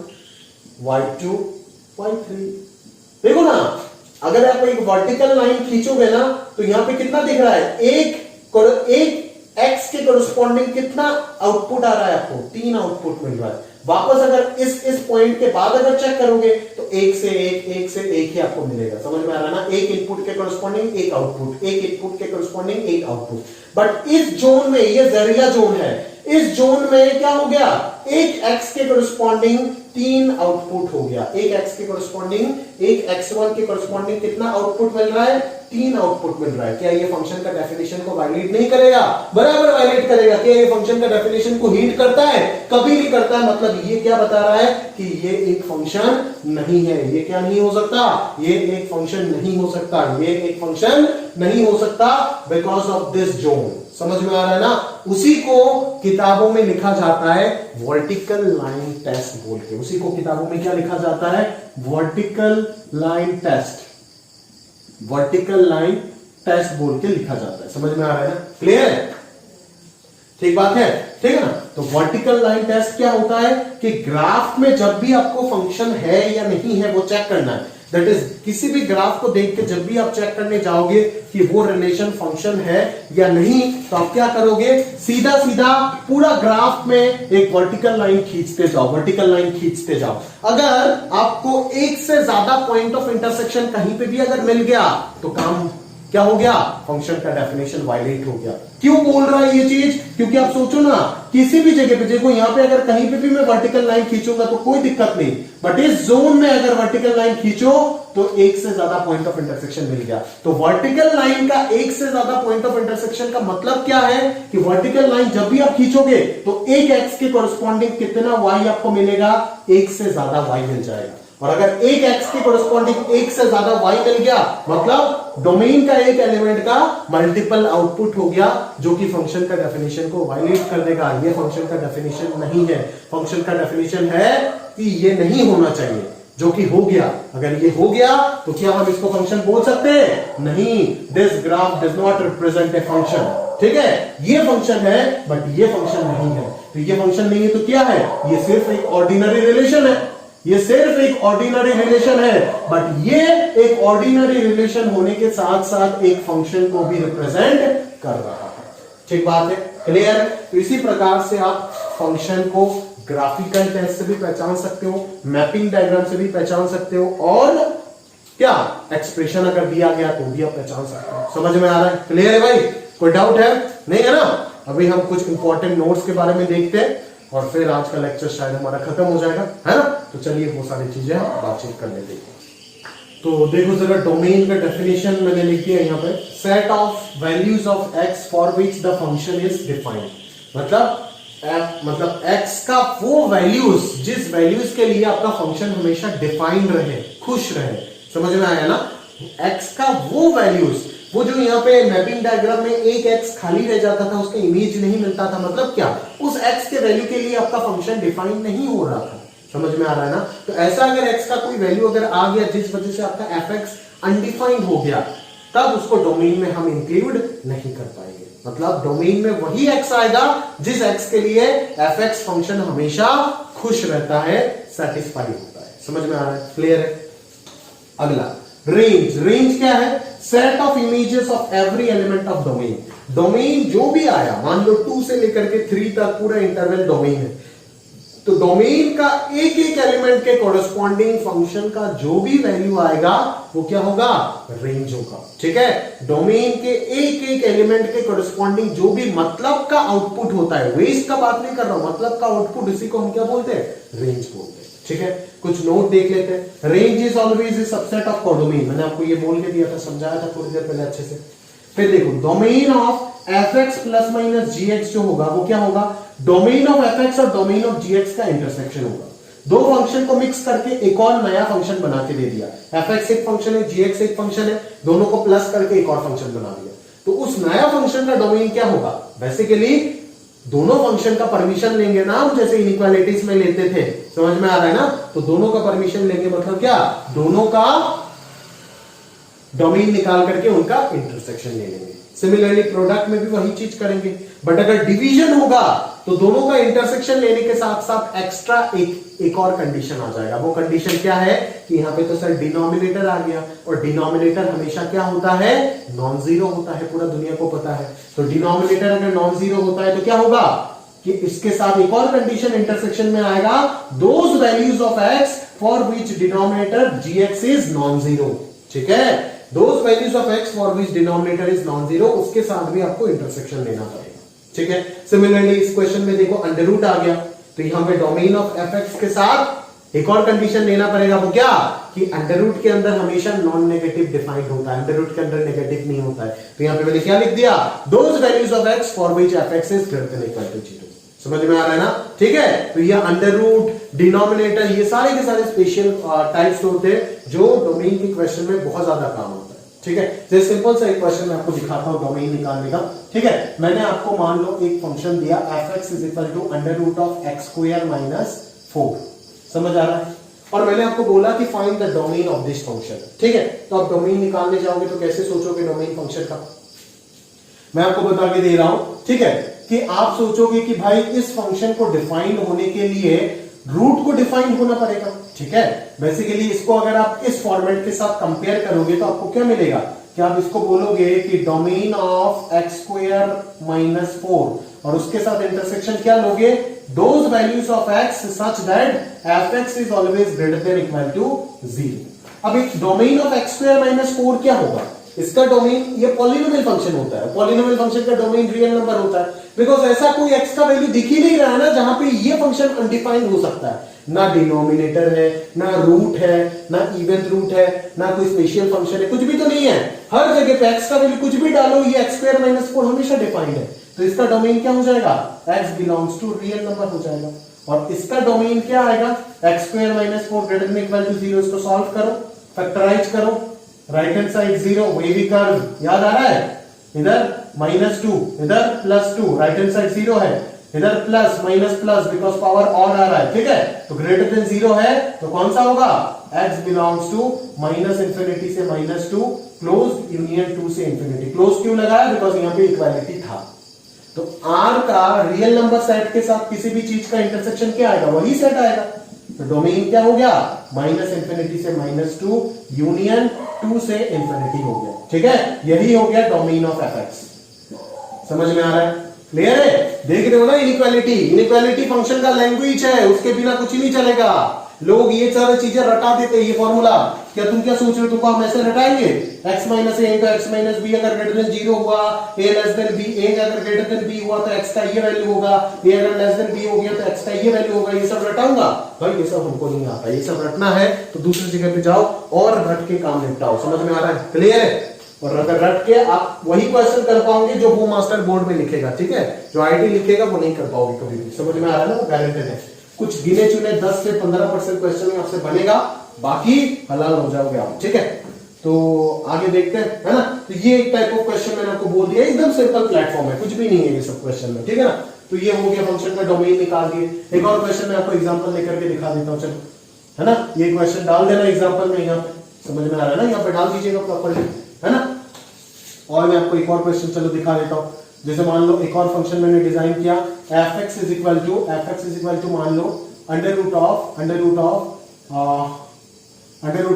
y2, y3। देखो ना, अगर आप एक वर्टिकल लाइन खींचोगे ना तो यहां पे कितना दिख रहा है? एक x के कोरिस्पॉन्डिंग कितना आउटपुट आ रहा है आपको? 3 आउटपुट मिल रहा है। वापस अगर इस पॉइंट के बाद अगर चेक करोगे तो एक से एक ही आपको मिलेगा। समझ में आ रहा है ना? एक इनपुट के कोरिस्पॉन्डिंग एक आउटपुट, एक इनपुट के कोरिस्पॉन्डिंग एक आउटपुट। बट इस जोन में, ये जहरीला जोन है, इस जोन में क्या हो गया? एक x के कोरिस्पॉन्डिंग 3 आउटपुट हो गया। एक x के कोरिस्पॉन्डिंग, एक x1 के कोरिस्पॉन्डिंग कितना आउटपुट मिल रहा है? 3 आउटपुट मिल रहा है। क्या ये फंक्शन का डेफिनेशन को वायलेट नहीं करेगा? बराबर वायलेट करेगा। क्या ये फंक्शन का डेफिनेशन को हिट करता है? कभी नहीं करता है। मतलब ये क्या बता रहा है कि ये एक फंक्शन नहीं है। ये क्या नहीं हो सकता? ये एक फंक्शन नहीं हो सकता। ये एक फंक्शन नहीं हो सकता बिकॉज ऑफ दिस जोन। समझ में आ रहा है ना? उसी को किताबों में लिखा जाता है वर्टिकल लाइन टेस्ट बोल के। उसी को किताबों में क्या लिखा जाता है? Vertical line test, vertical line test बोल के लिखा जाता है। समझ में आ रहा है ना? क्लियर है? ठीक बात है, ठीक है ना? तो वर्टिकल लाइन टेस्ट क्या होता है कि ग्राफ में जब भी आपको फंक्शन है या नहीं है वो चेक करना है। दैट इज, किसी भी ग्राफ को देख के जब भी आप चेक करने जाओगे कि वो रिलेशन फंक्शन है या नहीं, तो आप क्या करोगे? सीधा सीधा पूरा ग्राफ में एक वर्टिकल लाइन खींचते जाओ, वर्टिकल लाइन खींचते जाओ। अगर आपको एक से ज्यादा पॉइंट ऑफ इंटरसेक्शन कहीं पे भी अगर मिल गया तो काम क्या हो गया? फंक्शन का डेफिनेशन वायलेट हो गया। क्यों बोल रहा है ये चीज? क्योंकि आप सोचो ना, किसी भी जगह पे देखो, यहां पे अगर कहीं पे भी मैं वर्टिकल लाइन खींचूंगा तो कोई दिक्कत नहीं, बट इस जोन में अगर वर्टिकल लाइन खींचो तो एक से ज्यादा पॉइंट ऑफ इंटरसेक्शन मिल गया। तो वर्टिकल लाइन का एक से ज्यादा पॉइंट ऑफ इंटरसेक्शन का मतलब क्या है कि वर्टिकल लाइन जब भी आप खींचोगे तो एक एक्स के कोरिस्पॉन्डिंग कितना वाई आपको मिलेगा? एक से ज्यादा वाई मिल जाएगा। और अगर एक x के कोरिस्पॉन्डिंग एक से ज्यादा y मिल गया, मतलब डोमेन का एक एलिमेंट का मल्टीपल आउटपुट हो गया, जो कि फंक्शन का डेफिनेशन को वायलेट कर देगा। ये फंक्शन का डेफिनेशन नहीं है। फंक्शन का डेफिनेशन है कि ये नहीं होना चाहिए, जो कि हो गया। अगर ये हो गया तो क्या हम इसको फंक्शन बोल सकते हैं? नहीं। This graph does not represent a function. ठीक है, ये फंक्शन है बट ये फंक्शन नहीं है। तो ये फंक्शन नहीं है तो क्या है? ये सिर्फ एक ऑर्डिनरी रिलेशन है। ये सिर्फ एक ऑर्डिनरी रिलेशन है, बट ये एक ऑर्डिनरी रिलेशन होने के साथ साथ एक फंक्शन को भी रिप्रेजेंट कर रहा है। ठीक बात है? क्लियर? तो इसी प्रकार से आप फंक्शन को ग्राफिकल टेस्ट से भी पहचान सकते हो, मैपिंग डायग्राम से भी पहचान सकते हो, और क्या एक्सप्रेशन अगर दिया गया तो भी आप पहचान सकते हो। समझ में आ रहा है? क्लियर है भाई? कोई डाउट है? नहीं है ना? अभी हम कुछ इंपॉर्टेंट नोट्स के बारे में देखते हैं और फिर आज का लेक्चर शायद हमारा खत्म हो जाएगा, है ना? तो चलिए वो सारी चीजें बातचीत कर लेते हैं। तो देखो जरा, डोमेन का डेफिनेशन मैंने लिख दिया यहाँ पे, set of values of x for which the function is defined. मतलब मतलब x का वो वैल्यूज जिस वैल्यूज के लिए आपका फंक्शन हमेशा डिफाइंड रहे, खुश रहे, समझ में आया ना? x का वो वैल्यूज, वो जो यहाँ पे मैपिंग डायग्राम में एक x खाली रह जाता था, उसका इमेज नहीं मिलता था, मतलब क्या, उस x के वैल्यू के लिए आपका फंक्शन डिफाइन नहीं हो रहा था, समझ में आ रहा है ना? तो ऐसा अगर x का कोई वैल्यू अगर आ गया जिस वजह से आपका fx अनडिफाइंड हो गया, तब उसको डोमेन में हम इंक्लूड नहीं कर पाएंगे। मतलब डोमेन में वही x आएगा जिस x के लिए fx फंक्शन हमेशा खुश रहता है, सेटिस्फाई होता है, समझ में आ रहा है? क्लियर है? अगला रेंज। रेंज क्या है? Set of images of every element of domain. Domain जो भी आया, मान लो 2 से लेकर के 3 तक पूरा इंटरवल डोमेन है, तो डोमेन का एक एक एलिमेंट के कोरस्पॉन्डिंग फंक्शन का जो भी वैल्यू आएगा वो क्या होगा? रेंज होगा। ठीक है? डोमेन के एक एक एलिमेंट के कोरस्पॉन्डिंग जो भी मतलब का आउटपुट होता है, वेस्ट का बात नहीं कर रहा हूं, मतलब का आउटपुट, इसी को हम क्या बोलते हैं? रेंज बोलते हैं। ठीक है? कुछ नोट देख लेते हैं। Range is always a subset of codomain. मैंने आपको ये बोल के दिया था, समझाया था थोड़ी देर पहले अच्छे से। फिर देखो, domain of fx plus minus gx जो होगा वो क्या होगा? डोमेन ऑफ fx और डोमेन ऑफ gx का इंटरसेक्शन होगा। दो फंक्शन को मिक्स करके एक और नया फंक्शन बना के दे दिया। fx एक फंक्शन है, gx एक फंक्शन है, दोनों को प्लस करके एक और फंक्शन बना दिया। तो उस नया फंक्शन का डोमेन क्या होगा? बेसिकली दोनों फंक्शन का परमिशन लेंगे ना हम, जैसे इनइक्वालिटीज में लेते थे, समझ में आ रहा है ना? तो दोनों का परमिशन लेंगे, मतलब क्या? दोनों का डोमेन निकाल करके उनका इंटरसेक्शन ले लेंगे। सिमिलरली प्रोडक्ट में भी वही चीज करेंगे, बट अगर डिवीजन होगा तो दोनों का इंटरसेक्शन लेने के साथ साथ एक्स्ट्रा एक और कंडीशन आ जाएगा। वो कंडीशन क्या है कि यहां पे तो सर डिनोमिनेटर आ गया, और डिनोमिनेटर हमेशा क्या होता है? नॉन जीरो होता है, पूरा दुनिया को पता है। तो डिनोमिनेटर अगर नॉन जीरो होता है तो क्या होगा कि इसके साथ एक और कंडीशन इंटरसेक्शन में आएगा, those values of x for which denominator gx is non zero. ठीक है? Those values of x for which denominator is non zero, उसके साथ भी आपको इंटरसेक्शन लेना पड़ेगा। ठीक है? सिमिलरली इस क्वेश्चन में देखो, अंडर रूट आ गया, तो यहां पे डोमेन ऑफ fx के साथ एक और कंडीशन लेना पड़ेगा। वो क्या? कि अंडर रूट के अंदर हमेशा नॉन नेगेटिव डिफाइंड होता है, अंडर रूट के अंदर नेगेटिव नहीं होता है। तो यहां पे मैंने क्या लिख दिया? Those values of x for which fx is greater than equal to 0। समझ में आ रहा है ना? ठीक है? तो ये अंडर रूट, डिनोमिनेटर, ये सारे के सारे स्पेशल टाइप्स होते हैं जो डोमेन के क्वेश्चन में बहुत ज्यादा काम होता है। ठीक है? जैसे सिंपल सा एक क्वेश्चन मैं आपको दिखाता हूं डोमेन निकालने का। ठीक है? मैंने आपको मान लो एक फंक्शन दिया fx is equal to under root of x square minus 4। समझ आ रहा है? और मैंने आपको बोला कि find the domain of this function. ठीक है? तो आप डोमेन निकालने जाओगे तो कैसे सोचोगे डोमेन फंक्शन का? मैं आपको बता के दे रहा हूं। ठीक है? कि आप सोचोगे कि भाई इस फंक्शन को डिफाइंड होने के लिए रूट को डिफाइन होना पड़ेगा। ठीक है? बेसिकली इसको अगर आप इस फॉर्मेट के साथ कंपेयर करोगे तो आपको क्या मिलेगा कि आप इसको बोलोगे कि domain of x square minus 4, और उसके साथ इंटरसेक्शन क्या लोगे? Those values of x such that f x is always greater than equal to 0। अब एक domain of x square minus 4 क्या होगा? इसका डोमेन, ये पॉलिनोमियल फंक्शन होता है, पॉलिनोमियल फंक्शन का डोमेन रियल नंबर होता है, बिकॉज ऐसा कोई x का वैल्यू दिख ही नहीं रहा है ना जहां पे ये फंक्शन अनडिफाइंड हो सकता है। ना डिनोमिनेटर है, ना रूट है, ना इवन रूट है, ना कोई स्पेशल फंक्शन है, कुछ भी तो नहीं है। हर जगह पे x का वैल्यू कुछ भी डालो, ये एक्स स्क्वायर माइनस 4 हमेशा डिफाइंड है। तो इसका डोमेन क्या हो जाएगा? x belongs to real number हो जाएगा। और इसका डोमेन क्या आएगा? X square minus 4 greater than equal to 0। इसको सॉल्व करो, फैक्टराइज करो, right hand side 0, wavy curve याद आ रहा है? इधर -2, इधर +2, राइट हैंड साइड 0 है, इधर plus minus plus, because power और आ रहा है। ठीक है? तो ग्रेटर देन 0 है तो कौन सा होगा? x belongs to minus infinity से -2, क्लोज यूनियन 2 से इंफिनिटी। क्लोज क्यों लगाया? बिकॉज यहां पे इक्वालिटी था। तो r का रियल नंबर सेट के साथ किसी भी चीज का इंटरसेक्शन क्या आएगा? वही सेट आएगा। तो डोमेन क्या हो गया? माइनस इंफिनिटी से -2 यूनियन 2 से इंफिनिटी हो गया। ठीक है? यही हो गया डोमेन ऑफ fx। समझ में आ रहा है? क्लियर है? देख रहे हो ना इनइक्वालिटी? इनइक्वालिटी फंक्शन का लैंग्वेज है, उसके बिना कुछ ही नहीं चलेगा। लोग ये सारी चीजें रटा देते हैं, ये फॉर्मूला। क्या तुम क्या सोच रहे हो? तुमको हम ऐसे रटाएंगे? x minus a into x minus b अगर ग्रेटर देन 0 हुआ, a less than b, a अगर ग्रेटर देन b हुआ तो x का ये वैल्यू होगा, a अगर लेस देन b हो गया तो x का ये वैल्यू होगा। ये सब रटाऊंगा? भाई ये सब हमको नहीं आता। ये सब रटना है तो दूसरी जगह पे जाओ और रट के काम निपटाओ। समझ में आ रहा है? क्लियर है? और अगर रट के आप वही क्वेश्चन कर पाओगे जो वो मास्टर बोर्ड में लिखेगा, ठीक है, जो आईटी लिखेगा वो नहीं कर पाओगे कभी भी। समझ में आ रहा है ना, वो गारंटेड है। कुछ गिने चुने 10 से 15% क्वेश्चन में आपसे बनेगा, बाकी हलाल हो जाओगे आप, ठीक है। तो आगे देखते हैं, है ना। तो ये एक टाइप ऑफ क्वेश्चन मैंने आपको बोल दिया, एकदम सिंपल प्लेटफॉर्म है, कुछ भी नहीं है ये सब क्वेश्चन में, ठीक है ना। तो ये हो गया फंक्शन का डोमेन निकाल दिए। एक और क्वेश्चन मैं आपको एग्जांपल लेकर के दिखा देता हूं, चलो, है ना। ये क्वेश्चन डाल देना एग्जांपल में, यहाँ पे समझ में आ रहा है ना, यहाँ पे डाल दीजिएगा प्रॉपर्ली, है ना। और मैं आपको एक और क्वेश्चन चलो दिखा देता हूं। जैसे मान लो एक और फंक्शन मैंने डिजाइन किया, fx इज इक्वल टू मान लो under root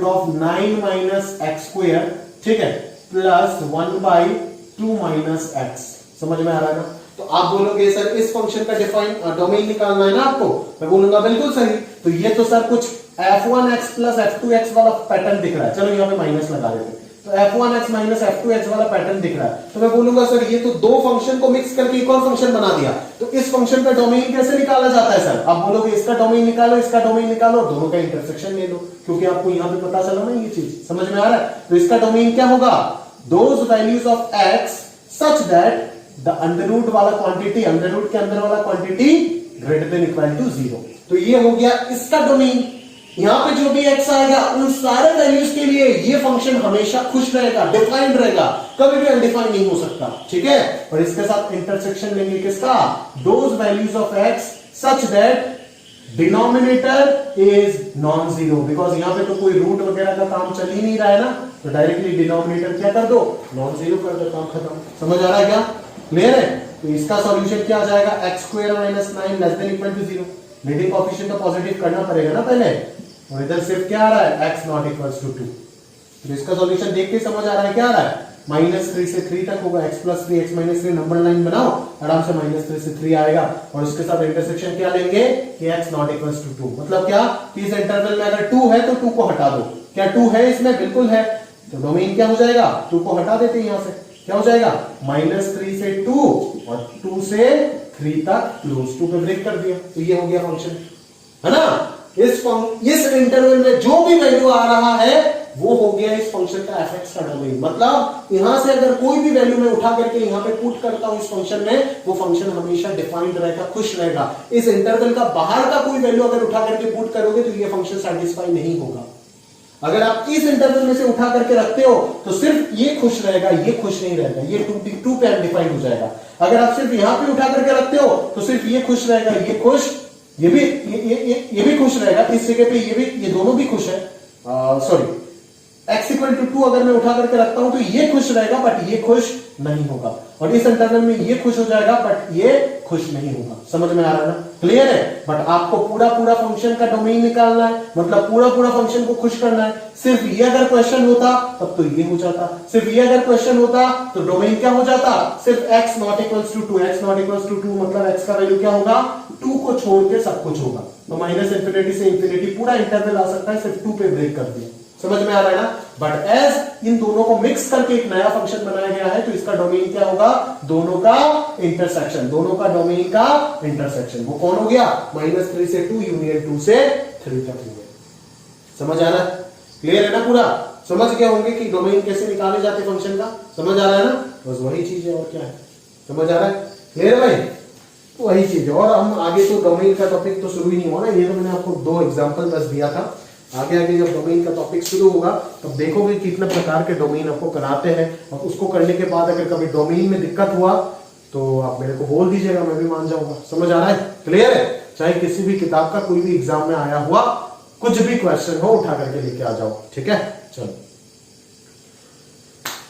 of 9 minus X square, ठीक है, प्लस 1/2 माइनस एक्स। समझ में आ रहा है ना। तो आप बोलोगे सर इस फंक्शन का डिफाइन डोमेन निकालना है ना आपको, मैं बोलूंगा बिल्कुल सही। तो ये तो सर कुछ f1x प्लस f2x वाला पैटर्न दिख रहा है, चलो यहाँ पे माइनस लगा देते हैं। तो f1x माइनस f2x वाला पैटर्न दिख रहा है, तो मैं बोलूंगा सर ये तो दो फंक्शन को मिक्स करके एक और फंक्शन बना दिया। तो इस फंक्शन का डोमेन कैसे निकाला जाता है सर? आप बोलोगे इसका डोमेन निकालो, इसका डोमेन निकालो, दोनों का इंटरसेक्शन ले लो, क्योंकि आपको यहाँ पे पता चला ना ये चीज, समझ में आ रहा है। तो इसका डोमेन क्या होगा? Those values of x such that the under root वाला क्वांटिटी, अंडर रूट के अंदर वाला quantity greater than equal to 0। तो ये हो गया इसका डोमेन। यहां पे जो भी x आएगा उन सारे वैल्यूज के लिए ये फंक्शन हमेशा खुश रहेगा, डिफाइंड रहेगा, कभी भी अनडिफाइंड नहीं हो सकता, ठीक है। और इसके साथ इंटरसेक्शन लेंगे किसका? Those values of x such that denominator is non zero, because यहां पे तो कोई रूट वगैरह का काम चल ही नहीं रहा है ना, तो डायरेक्टली डिनोमिनेटर क्या कर दो? नॉन जीरो कर दो, काम खत्म। समझ आ रहा है क्या? क्लियर है। तो इसका सॉल्यूशन क्या आ जाएगा? x square minus 9 less than equal to 0। Leading coefficient तो पॉजिटिव करना पड़ेगा ना पहले, और इधर सिर्फ क्या आ रहा है? x not equals to 2। तो इसका सॉल्यूशन देख के समझ आ रहा है क्या आ रहा है? -3 से 3 तक होगा, x plus 3 x minus 3 number line बनाओ, आराम से -3 से 3 आएगा। और उसके साथ इंटरसेक्शन क्या लेंगे कि x नॉट इक्वल्स टू 2। मतलब क्या कि इस इंटरवल में अगर 2 है तो 2 को हटा दो। क्या 2 है इसमें? बिल्कुल है। तो डोमेन क्या हो जाएगा? 2 को हटा देते हैं यहां से, क्या हो जाएगा? -3 से 2 और 2 से 3 तक क्लोज टू पे ब्रेक कर दिया। तो ये हो गया फंक्शन, है ना। इस इंटरवल में जो भी वैल्यू आ रहा है वो हो गया इस फंक्शन का fx का डोमेन। मतलब यहां से अगर कोई भी वैल्यू मैं उठा करके यहां पे पुट करता हूं इस फंक्शन में, वो फंक्शन हमेशा डिफाइंड रहेगा, खुश रहेगा। इस इंटरवल का बाहर का कोई वैल्यू अगर उठा करके पुट करोगे तो ये फंक्शन सेटिस्फाई नहीं होगा। अगर आप इस इंटरवल में से उठा करके रखते हो तो सिर्फ ये खुश रहेगा, ये खुश नहीं रहेगा, ये 2 पे अनडिफाइंड हो जाएगा। अगर आप सिर्फ यहां पे उठा करके रखते हो तो सिर्फ ये खुश रहेगा, ये खुश, ये भी खुश रहेगा, इस जगह पे ये दोनों भी खुश है। सॉरी, x इक्वल टू 2 अगर मैं उठा करके रखता हूं तो ये खुश रहेगा बट ये खुश नहीं होगा, और इस इंटरवल में ये खुश हो जाएगा बट ये खुश नहीं होगा। समझ में आ रहा है ना? क्लियर है। बट आपको पूरा फंक्शन का डोमेन निकालना है, मतलब पूरा फंक्शन को खुश करना है। सिर्फ ये अगर क्वेश्चन होता तब तो ये हो जाता, सिर्फ ये अगर क्वेश्चन होता तो डोमेन क्या हो जाता? सिर्फ x not equals to 2, x not equals to 2 मतलब x का वैल्यू क्या होगा? 2 को छोड़ के सब कुछ होगा। तो -∞ से इंफिनिटी पूरा इंटरवल आ सकता है, सिर्फ 2 पे ब्रेक कर दिया। समझ में आ रहा है ना? बट एज इन दोनों को मिक्स करके एक नया फंक्शन बनाया गया है, तो इसका डोमेन क्या होगा? दोनों का इंटरसेक्शन, दोनों का डोमेन का इंटरसेक्शन। वो कौन हो गया? -3 से 2 यूनियन 2 से 3 तक हो गया। समझ आ रहा है? क्लियर है ना? पूरा समझ गए होंगे कि डोमेन कैसे निकाले जाते फंक्शन का। समझ आ रहा है ना? बस वही चीज है, और क्या है। समझ आ रहा है? क्लियर है भाई? तो वही चीज है। और हम आगे तो डोमेन का टॉपिक तो शुरू ही नहीं हुआ ना, ये तो मैंने आपको 2 एग्जांपल बस दिया था। आगे जब डोमेन का टॉपिक शुरू होगा तब देखोगे कितने प्रकार के डोमेन आपको कराते हैं, और उसको करने के बाद अगर कभी डोमेन में दिक्कत हुआ तो आप मेरे को बोल दीजिएगा, मैं भी मान जाऊंगा। समझ आ रहा है? क्लियर है। चाहे किसी भी किताब का कोई भी एग्जाम में आया हुआ कुछ भी क्वेश्चन हो, उठा करके लेके आ जाओ, ठीक है। चलो,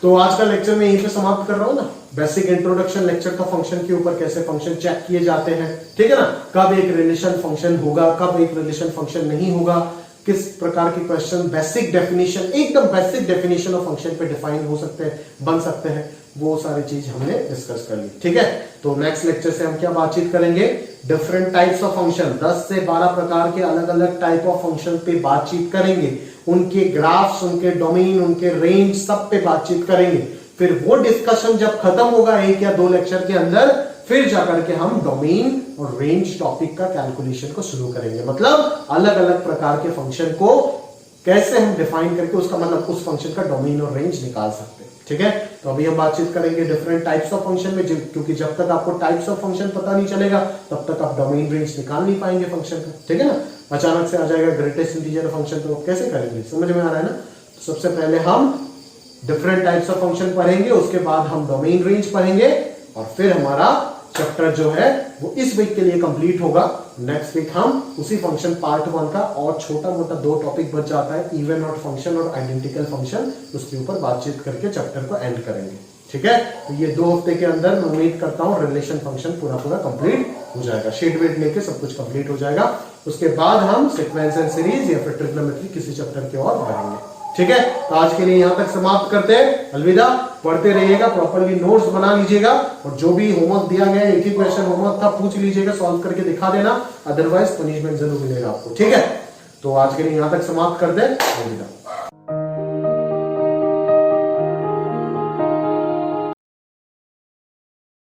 तो आज का लेक्चर मैं यहीं पे समाप्त कर रहा हूं ना। बेसिक इंट्रोडक्शन लेक्चर का फंक्शन के ऊपर, कैसे फंक्शन चेक किए जाते हैं, ठीक है ना। कब एक रिलेशन फंक्शन होगा, कब एक रिलेशन फंक्शन नहीं होगा, किस प्रकार के क्वेश्चन, बेसिक डेफिनेशन, एकदम बेसिक डेफिनेशन ऑफ फंक्शन पे डिफाइन हो सकते हैं, बन सकते हैं, वो सारी चीज हमने डिस्कस कर ली, ठीक है। तो नेक्स्ट लेक्चर से हम क्या बातचीत करेंगे? डिफरेंट टाइप्स ऑफ फंक्शन, 10 से 12 प्रकार के अलग अलग टाइप ऑफ फंक्शन पे बातचीत करेंगे। उनके ग्राफ्स, उनके डोमेन, उनके रेंज, सब पे बातचीत करेंगे। फिर वो डिस्कशन जब खत्म होगा 1 या 2 लेक्चर के अंदर, फिर जाकर के हम डोमेन और रेंज टॉपिक का कैलकुलेशन को शुरू करेंगे। मतलब अलग अलग प्रकार के फंक्शन को कैसे हम डिफाइन करके उसका मतलब उस फंक्शन का डोमेन और रेंज निकाल सकते हैं। ठीक है, तो अभी हम बातचीत करेंगे डिफरेंट टाइप्स ऑफ फंक्शन में, क्योंकि जब तक आपको टाइप्स ऑफ फंक्शन पता नहीं चलेगा तब तक आप डोमेन रेंज निकाल नहीं पाएंगे फंक्शन का। ठीक है ना, अचानक से आ जाएगा ग्रेटेस्ट इंटीजर फंक्शन, तो कैसे करेंगे, समझ में आ रहा है ना। तो सबसे पहले हम डिफरेंट टाइप्स ऑफ फंक्शन पढ़ेंगे, उसके बाद हम डोमेन रेंज पढ़ेंगे, और फिर हमारा चैप्टर जो है वो इस वीक के लिए कंप्लीट होगा। नेक्स्ट वीक हम उसी फंक्शन पार्ट 1 का और छोटा मोटा 2 टॉपिक बच जाता है, इवन ऑड फंक्शन और आइडेंटिकल फंक्शन, उसके ऊपर बातचीत करके चैप्टर को एंड करेंगे। ठीक है, तो ये 2 हफ्ते के अंदर मैं उम्मीद करता हूँ रिलेशन फंक्शन पूरा कंप्लीट हो जाएगा, शेड वेड लेके सब कुछ कंप्लीट हो जाएगा। उसके बाद हम सीक्वेंस एंड सीरीज या फिर ट्रिग्नोमेट्री किसी चैप्टर की ओर बढ़ेंगे। ठीक है, तो आज के लिए यहां तक समाप्त करते हैं। अलविदा, पढ़ते रहिएगा, प्रॉपर्ली नोट्स बना लीजिएगा, और जो भी होमवर्क दिया गया है, एक ही क्वेश्चन होमवर्क था, पूछ लीजिएगा, सॉल्व करके दिखा देना, अदरवाइज पनिशमेंट जरूर मिलेगा आपको। ठीक है, तो आज के लिए यहां तक समाप्त कर दे। अलविदा।